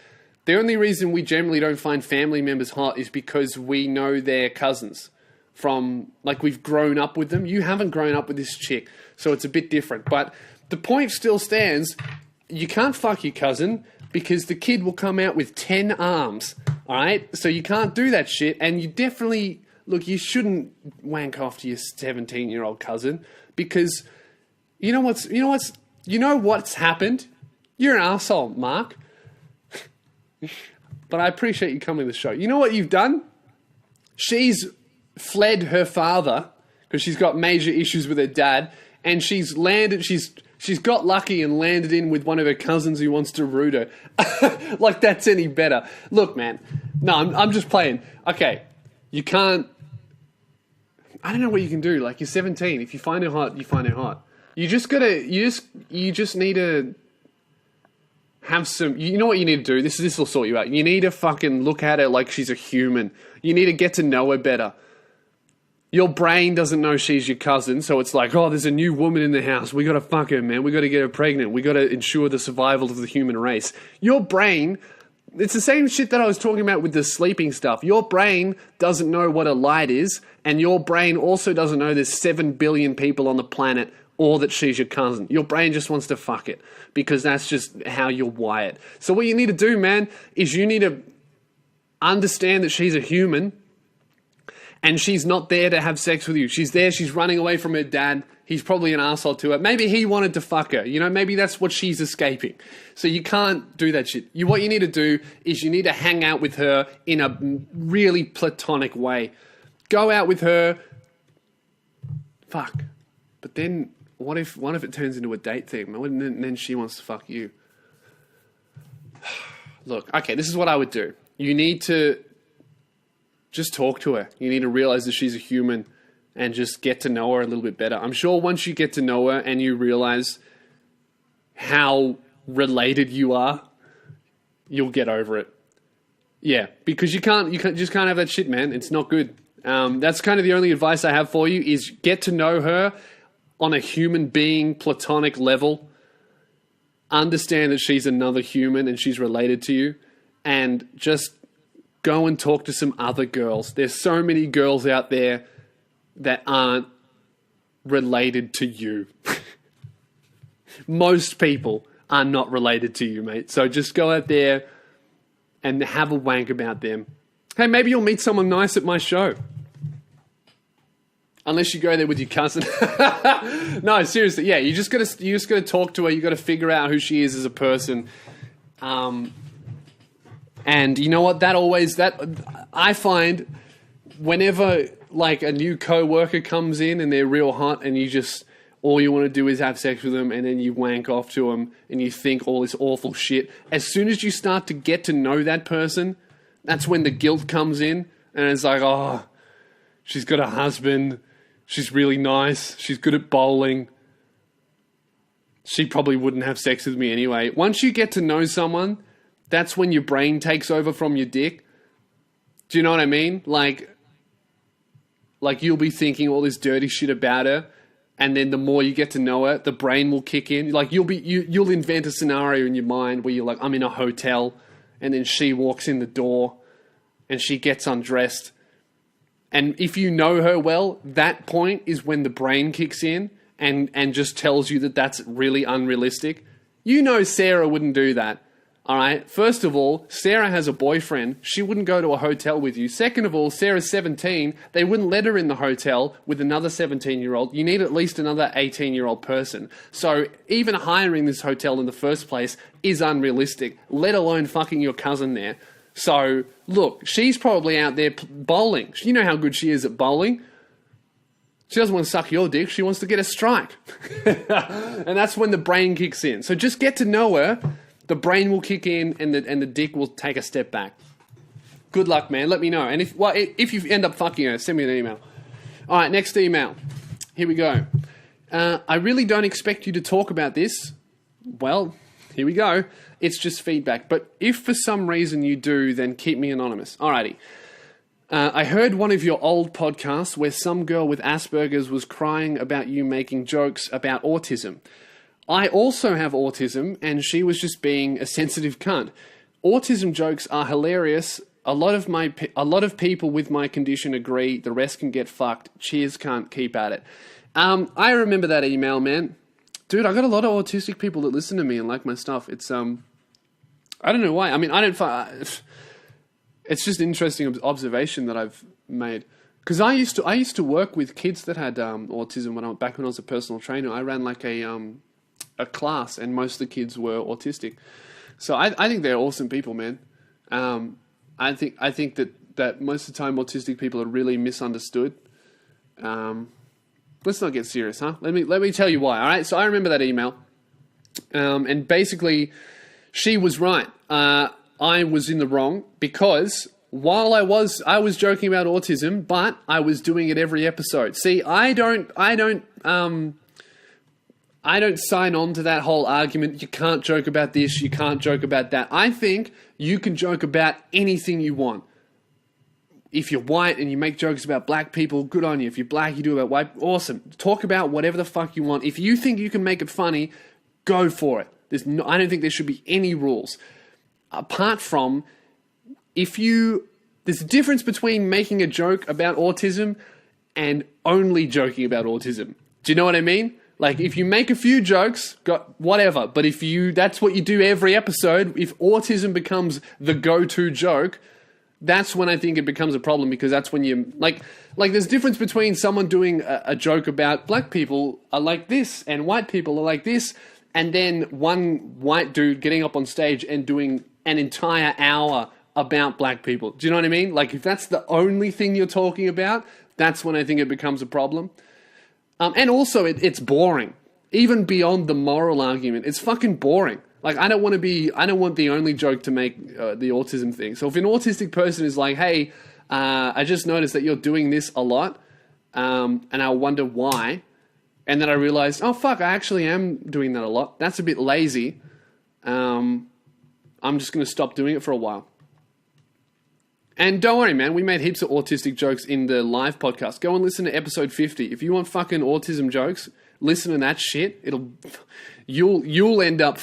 The only reason we generally don't find family members hot is because we know they're cousins from, like, we've grown up with them. You haven't grown up with this chick, so it's a bit different. But the point still stands. You can't fuck your cousin because the kid will come out with 10 arms, all right? So you can't do that shit, and you definitely, look, you shouldn't wank off to your 17-year-old cousin because you know what's happened? You're an asshole, Mark. But I appreciate you coming to the show. You know what you've done? She's fled her father because she's got major issues with her dad, and she's got lucky and landed in with one of her cousins who wants to root her. Like that's any better. Look, man. No, I'm just playing. Okay, you can't... I don't know what you can do. Like, you're 17. If you find her hot, you find her hot. You just need to have some, you know what you need to do? This will sort you out. You need to fucking look at her like she's a human. You need to get to know her better. Your brain doesn't know she's your cousin, so it's like, oh, there's a new woman in the house. We gotta fuck her, man. We gotta get her pregnant. We gotta ensure the survival of the human race. Your brain, it's the same shit that I was talking about with the sleeping stuff. Your brain doesn't know what a light is, and your brain also doesn't know there's 7 billion people on the planet or that she's your cousin. Your brain just wants to fuck it because that's just how you're wired. So what you need to do, man, is you need to understand that she's a human and she's not there to have sex with you. She's there, she's running away from her dad. He's probably an asshole to her. Maybe he wanted to fuck her. You know, maybe that's what she's escaping. So you can't do that shit. What you need to do is you need to hang out with her in a really platonic way. Go out with her. Fuck. But then what if it turns into a date thing? And then she wants to fuck you. Look, okay, this is what I would do. You need to just talk to her. You need to realize that she's a human and just get to know her a little bit better. I'm sure once you get to know her and you realize how related you are, you'll get over it. Yeah, because you just can't have that shit, man. It's not good. That's kind of the only advice I have for you is get to know her on a human being, platonic level. Understand that she's another human and she's related to you, and just go and talk to some other girls. There's so many girls out there that aren't related to you. Most people are not related to you, mate. So just go out there and have a wank about them. Hey, maybe you'll meet someone nice at my show. Unless you go there with your cousin. No, seriously, yeah, you just gotta talk to her. You gotta figure out who she is as a person. And you know what? I find whenever like a new co-worker comes in and they're real hot and all you want to do is have sex with them, and then you wank off to them and you think all this awful shit. As soon as you start to get to know that person, that's when the guilt comes in, and it's like, oh, she's got a husband. She's really nice. She's good at bowling. She probably wouldn't have sex with me anyway. Once you get to know someone, that's when your brain takes over from your dick. Do you know what I mean? Like you'll be thinking all this dirty shit about her, and then the more you get to know her, the brain will kick in. Like you'll invent a scenario in your mind where you're like, I'm in a hotel, and then she walks in the door, and she gets undressed. And if you know her well, that point is when the brain kicks in and just tells you that that's really unrealistic. You know Sarah wouldn't do that. All right. First of all, Sarah has a boyfriend. She wouldn't go to a hotel with you. Second of all, Sarah's 17. They wouldn't let her in the hotel with another 17-year-old. You need at least another 18-year-old person. So even hiring this hotel in the first place is unrealistic, let alone fucking your cousin there. So look, she's probably out there bowling. You know how good she is at bowling. She doesn't want to suck your dick. She wants to get a strike. And that's when the brain kicks in. So just get to know her. The brain will kick in, and the dick will take a step back. Good luck, man. Let me know. And if you end up fucking her, send me an email. All right, next email. Here we go. I really don't expect you to talk about this. Well, here we go. It's just feedback. But if for some reason you do, then keep me anonymous. Alrighty. I heard one of your old podcasts where some girl with Asperger's was crying about you making jokes about autism. I also have autism, and she was just being a sensitive cunt. Autism jokes are hilarious. A lot of people with my condition agree. The rest can get fucked. Cheers, can't keep at it. I remember that email, man. Dude, I got a lot of autistic people that listen to me and like my stuff. It's I don't know why. I mean, it's just an interesting observation that I've made. Because I used to work with kids that had autism when I was a personal trainer. I ran like a class, and most of the kids were autistic. So I think they're awesome people, man. I think that most of the time autistic people are really misunderstood. Let's not get serious, huh? Let me tell you why. All right. So I remember that email, and basically, she was right. I was in the wrong because while I was joking about autism, but I was doing it every episode. See, I don't sign on to that whole argument. You can't joke about this. You can't joke about that. I think you can joke about anything you want. If you're white and you make jokes about black people, good on you. If you're black, you do about white, awesome. Talk about whatever the fuck you want. If you think you can make it funny, go for it. I don't think there should be any rules. Apart from, there's a difference between making a joke about autism and only joking about autism. Do you know what I mean? Like, if you make a few jokes, whatever. But that's what you do every episode, if autism becomes the go-to joke, That's when I think it becomes a problem, because that's when you like there's a difference between someone doing a joke about black people are like this and white people are like this, and then one white dude getting up on stage and doing an entire hour about black people. Do you know what I mean? Like, if that's the only thing you're talking about, that's when I think it becomes a problem. And also, it's boring. Even beyond the moral argument, it's fucking boring. Like, I don't want the only joke to make the autism thing. So if an autistic person is like, hey, I just noticed that you're doing this a lot, and I wonder why, and then I realized, oh, fuck, I actually am doing that a lot. That's a bit lazy. I'm just going to stop doing it for a while. And don't worry, man, we made heaps of autistic jokes in the live podcast. Go and listen to episode 50. If you want fucking autism jokes, listen to that shit. You'll end up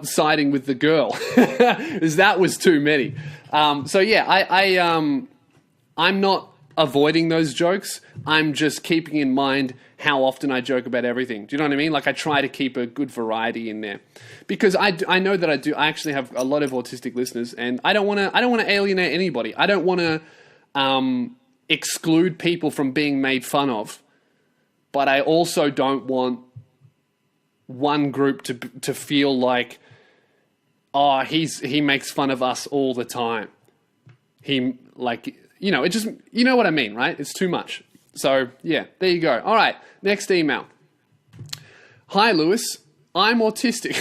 siding with the girl, because that was too many. So yeah, I'm not avoiding those jokes. I'm just keeping in mind how often I joke about everything. Do you know what I mean? Like, I try to keep a good variety in there, because I know that I actually have a lot of autistic listeners, and I don't want to alienate anybody. I don't want to exclude people from being made fun of, but I also don't want one group to feel like, oh, he makes fun of us all the time. It just, you know what I mean, right? It's too much. So yeah, there you go. All right, next email. Hi, Lewis. I'm autistic.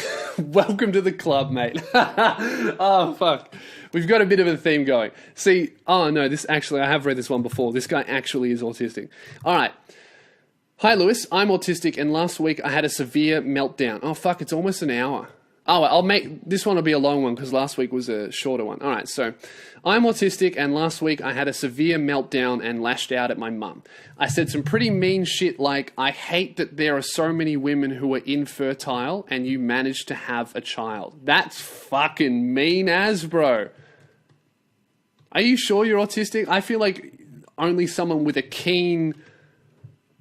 Welcome to the club, mate. Oh, fuck. We've got a bit of a theme going. See, oh no, I have read this one before. This guy actually is autistic. All right. Hi, Lewis. I'm autistic, and last week I had a severe meltdown. Oh, fuck, it's almost an hour. Oh, this one will be a long one, because last week was a shorter one. All right, so I'm autistic, and last week I had a severe meltdown and lashed out at my mum. I said some pretty mean shit like, I hate that there are so many women who are infertile and you managed to have a child. That's fucking mean as, bro. Are you sure you're autistic? I feel like only someone with a keen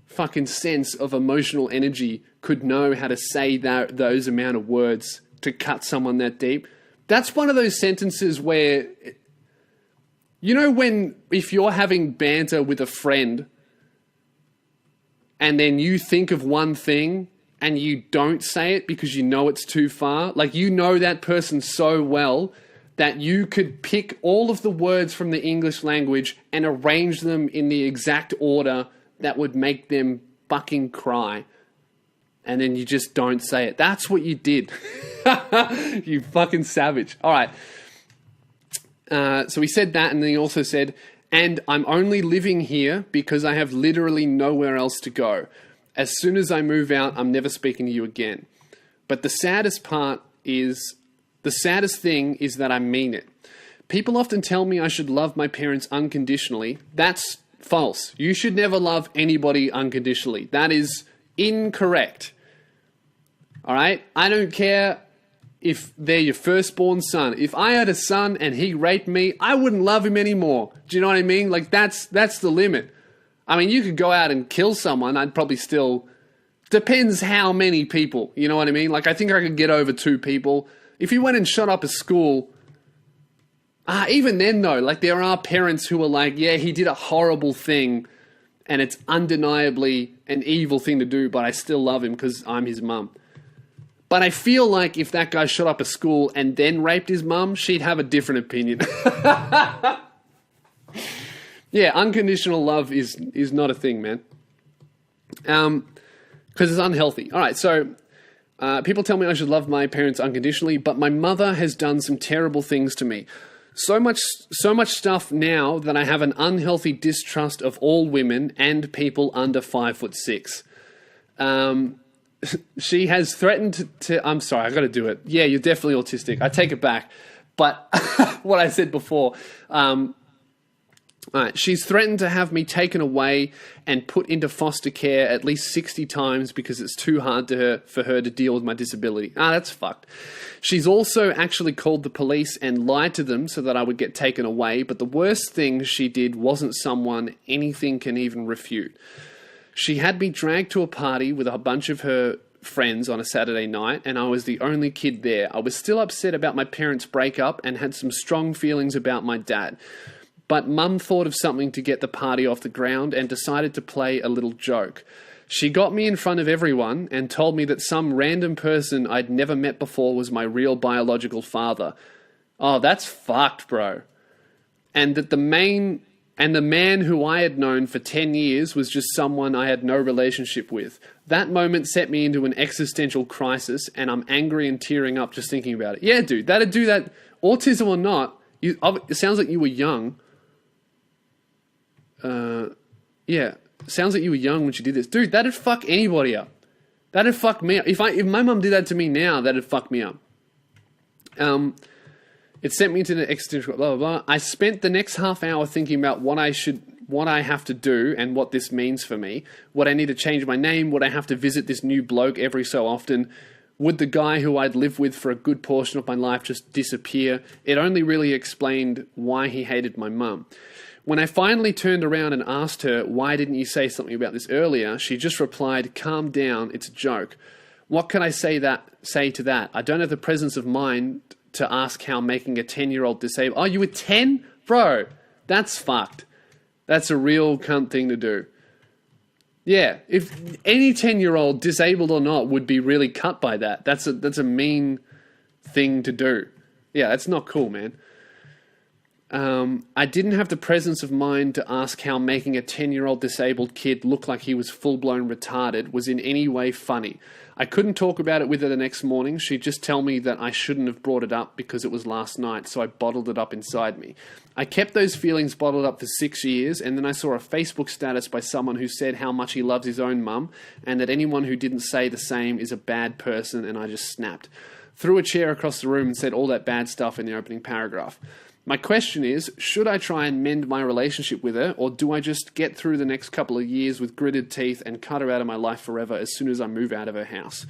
fucking sense of emotional energy could know how to say those amount of words to cut someone that deep. That's one of those sentences where, you know, if you're having banter with a friend and then you think of one thing and you don't say it because you know it's too far, like, you know that person so well that you could pick all of the words from the English language and arrange them in the exact order that would make them fucking cry. And then you just don't say it. That's what you did. You fucking savage. All right. So he said that, and then he also said, and I'm only living here because I have literally nowhere else to go. As soon as I move out, I'm never speaking to you again. But the saddest thing is that I mean it. People often tell me I should love my parents unconditionally. That's false. You should never love anybody unconditionally. That is incorrect. All right? I don't care if they're your firstborn son. If I had a son and he raped me, I wouldn't love him anymore. Do you know what I mean? Like, that's the limit. I mean, you could go out and kill someone. I'd probably still... Depends how many people. You know what I mean? Like, I think I could get over 2 people. If you went and shut up a school... even then, though, like, there are parents who are like, yeah, he did a horrible thing and it's undeniably an evil thing to do, but I still love him because I'm his mum. But I feel like if that guy shut up a school and then raped his mum, she'd have a different opinion. Yeah, unconditional love is not a thing, man. Because it's unhealthy. All right, so people tell me I should love my parents unconditionally, but my mother has done some terrible things to me. So much stuff now that I have an unhealthy distrust of all women and people under 5'6". She has threatened to... I'm sorry, I got to do it. Yeah, you're definitely autistic. I take it back. But what I said before... she's threatened to have me taken away and put into foster care at least 60 times because it's too hard for her to deal with my disability. That's fucked. She's also actually called the police and lied to them so that I would get taken away, but the worst thing she did wasn't someone anything can even refute. She had me dragged to a party with a bunch of her friends on a Saturday night, and I was the only kid there. I was still upset about my parents' breakup and had some strong feelings about my dad. But Mum thought of something to get the party off the ground and decided to play a little joke. She got me in front of everyone and told me that some random person I'd never met before was my real biological father. Oh, that's fucked, bro. And that the man who I had known for 10 years was just someone I had no relationship with. That moment set me into an existential crisis, and I'm angry and tearing up just thinking about it. Yeah, dude, that'd do that. Autism or not, it sounds like you were young. Yeah, sounds like you were young when she did this. Dude, that'd fuck anybody up. That'd fuck me up. If my mum did that to me now, that'd fuck me up. It sent me into the existential blah, blah, blah. I spent the next half hour thinking about what I have to do and what this means for me. Would I need to change my name? Would I have to visit this new bloke every so often? Would the guy who I'd lived with for a good portion of my life just disappear? It only really explained why he hated my mum. When I finally turned around and asked her, why didn't you say something about this earlier? She just replied, calm down, it's a joke. What can I say to that? I don't have the presence of mind to ask how making a 10-year-old disabled... Oh, you were 10? Bro, that's fucked. That's a real cunt thing to do. Yeah, if any 10-year-old, disabled or not, would be really cut by that. That's a mean thing to do. Yeah, that's not cool, man. I didn't have the presence of mind to ask how making a 10-year-old disabled kid look like he was full-blown retarded was in any way funny. I couldn't talk about it with her the next morning. She'd just tell me that I shouldn't have brought it up because it was last night, so I bottled it up inside me. I kept those feelings bottled up for 6 years, and then I saw a Facebook status by someone who said how much he loves his own mum, and that anyone who didn't say the same is a bad person, and I just snapped. Threw a chair across the room and said all that bad stuff in the opening paragraph. My question is, should I try and mend my relationship with her, or do I just get through the next couple of years with gritted teeth and cut her out of my life forever as soon as I move out of her house?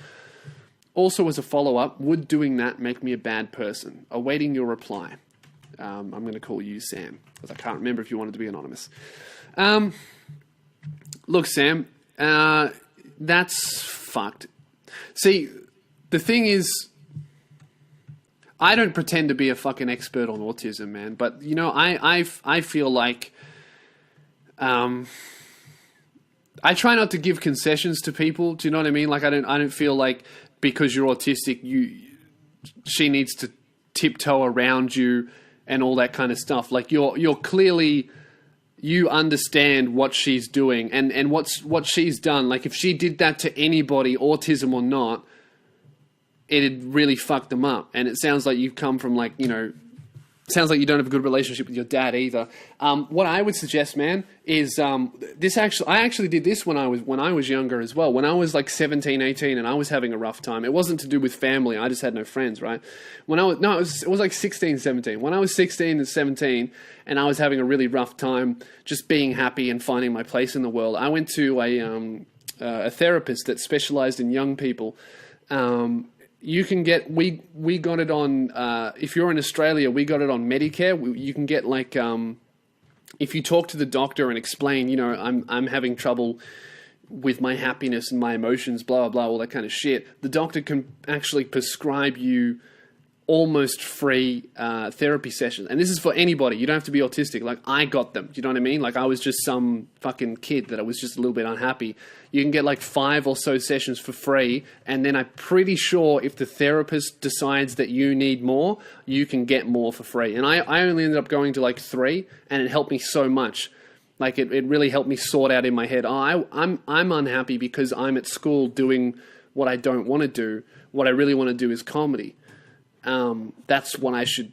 Also, as a follow-up, would doing that make me a bad person? Awaiting your reply. I'm going to call you Sam, because I can't remember if you wanted to be anonymous. Look, Sam, that's fucked. See, the thing is, I don't pretend to be a fucking expert on autism, man. But, you know, I feel like I try not to give concessions to people. Do you know what I mean? Like, I don't feel like because you're autistic, she needs to tiptoe around you and all that kind of stuff. Like, you're clearly, you understand what she's doing and what she's done. Like, if she did that to anybody, autism or not, it'd really fuck them up. And it sounds like you've come from, like, you know, sounds like you don't have a good relationship with your dad either. What I would suggest, man, is I actually did this when I was younger as well. When I was like 17, 18 and I was having a rough time. It wasn't to do with family. I just had no friends, right? It was like 16, 17. When I was 16 and 17 and I was having a really rough time just being happy and finding my place in the world, I went to a therapist that specialized in young people. You can get, we got it on, if you're in Australia, we got it on Medicare. You can get like, if you talk to the doctor and explain, you know, I'm having trouble with my happiness and my emotions, blah, blah, blah, all that kind of shit. The doctor can actually prescribe you almost free therapy sessions. And this is for anybody. You don't have to be autistic. Like, I got them. Do you know what I mean? Like, I was just some fucking kid that I was just a little bit unhappy. You can get like 5 or so sessions for free. And then I'm pretty sure if the therapist decides that you need more, you can get more for free. And I only ended up going to like 3, and it helped me so much. Like, it really helped me sort out in my head, I'm unhappy because I'm at school doing what I don't want to do. What I really want to do is comedy. That's what I should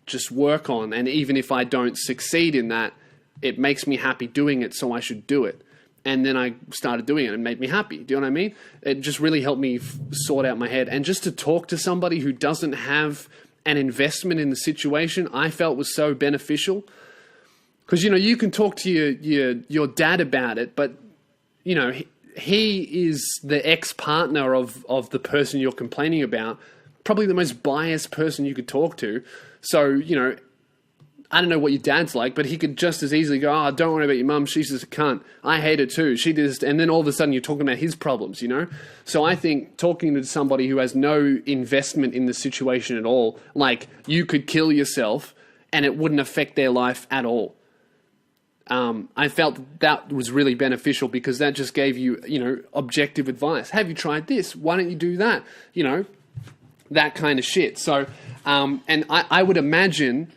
just work on. And even if I don't succeed in that, it makes me happy doing it, so I should do it. And then I started doing it and it made me happy. Do you know what I mean? It just really helped me sort out my head. And just to talk to somebody who doesn't have an investment in the situation, I felt was so beneficial. Because, you know, you can talk to your dad about it, but, you know, he is the ex-partner of the person you're complaining about. Probably the most biased person you could talk to. So, you know, I don't know what your dad's like, but he could just as easily go, oh, don't worry about your mum, she's just a cunt. I hate her too. She just, and then all of a sudden you're talking about his problems, you know? So I think talking to somebody who has no investment in the situation at all, like you could kill yourself and it wouldn't affect their life at all. I felt that was really beneficial because that just gave you, you know, objective advice. Have you tried this? Why don't you do that? You know, that kind of shit. So, and I would imagine,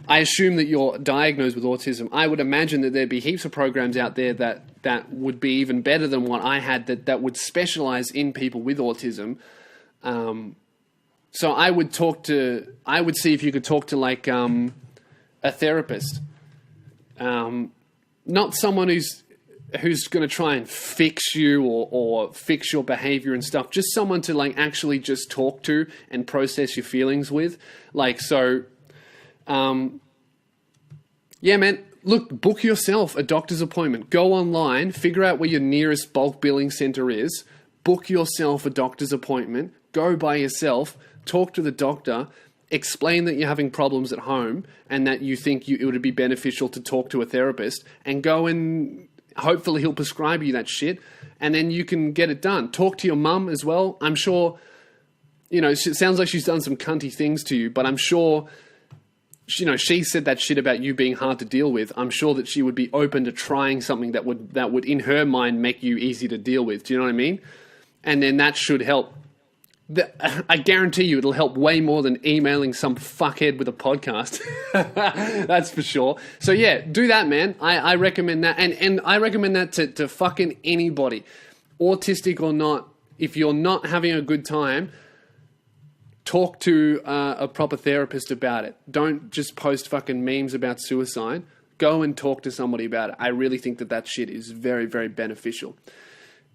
I assume that you're diagnosed with autism. I would imagine that there'd be heaps of programs out there that would be even better than what I had that would specialize in people with autism. So I would see if you could talk to like a therapist. Not someone who's going to try and fix you or fix your behavior and stuff. Just someone to like actually just talk to and process your feelings with. Like, so, yeah, man, look, book yourself a doctor's appointment. Go online, figure out where your nearest bulk billing center is, book yourself a doctor's appointment, go by yourself, talk to the doctor, explain that you're having problems at home and that you think it would be beneficial to talk to a therapist, and go and hopefully he'll prescribe you that shit and then you can get it done. Talk to your mum as well. I'm sure, you know, it sounds like she's done some cunty things to you, but I'm sure, you know, she said that shit about you being hard to deal with. I'm sure that she would be open to trying something that would in her mind make you easy to deal with. Do you know what I mean? And then that should help. I guarantee you it'll help way more than emailing some fuckhead with a podcast. That's for sure. So yeah, do that, man. I recommend that. And I recommend that to fucking anybody. Autistic or not, if you're not having a good time, talk to a proper therapist about it. Don't just post fucking memes about suicide. Go and talk to somebody about it. I really think that shit is very, very beneficial.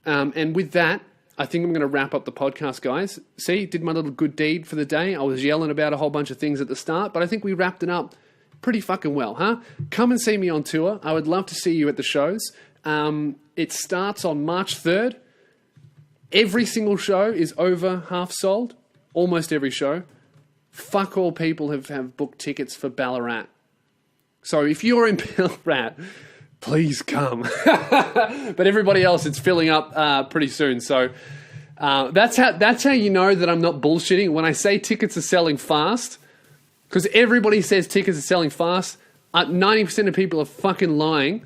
And with that, I think I'm going to wrap up the podcast, guys. See, did my little good deed for the day. I was yelling about a whole bunch of things at the start, but I think we wrapped it up pretty fucking well, huh? Come and see me on tour. I would love to see you at the shows. It starts on March 3rd. Every single show is over half sold. Almost every show. Fuck all people have booked tickets for Ballarat. So if you're in Ballarat, please come. But everybody else, it's filling up pretty soon. So that's how you know that I'm not bullshitting. When I say tickets are selling fast, because everybody says tickets are selling fast, 90% of people are fucking lying.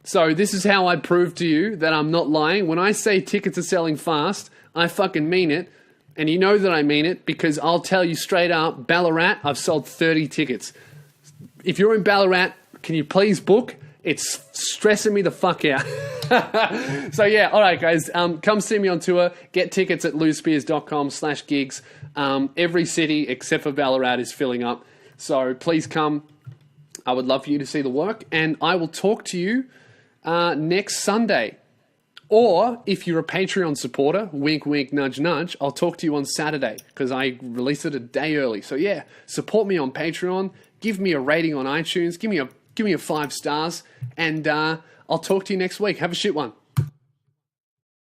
So this is how I prove to you that I'm not lying. When I say tickets are selling fast, I fucking mean it. And you know that I mean it because I'll tell you straight up, Ballarat, I've sold 30 tickets. If you're in Ballarat, can you please book? It's stressing me the fuck out. So yeah, all right, guys. Come see me on tour. Get tickets at louispears.com/gigs. Every city except for Ballarat is filling up. So please come. I would love for you to see the work. And I will talk to you next Sunday. Or if you're a Patreon supporter, wink, wink, nudge, nudge, I'll talk to you on Saturday because I release it a day early. So yeah, support me on Patreon. Give me a rating on iTunes. Give me a 5 stars. And I'll talk to you next week. Have a shit one.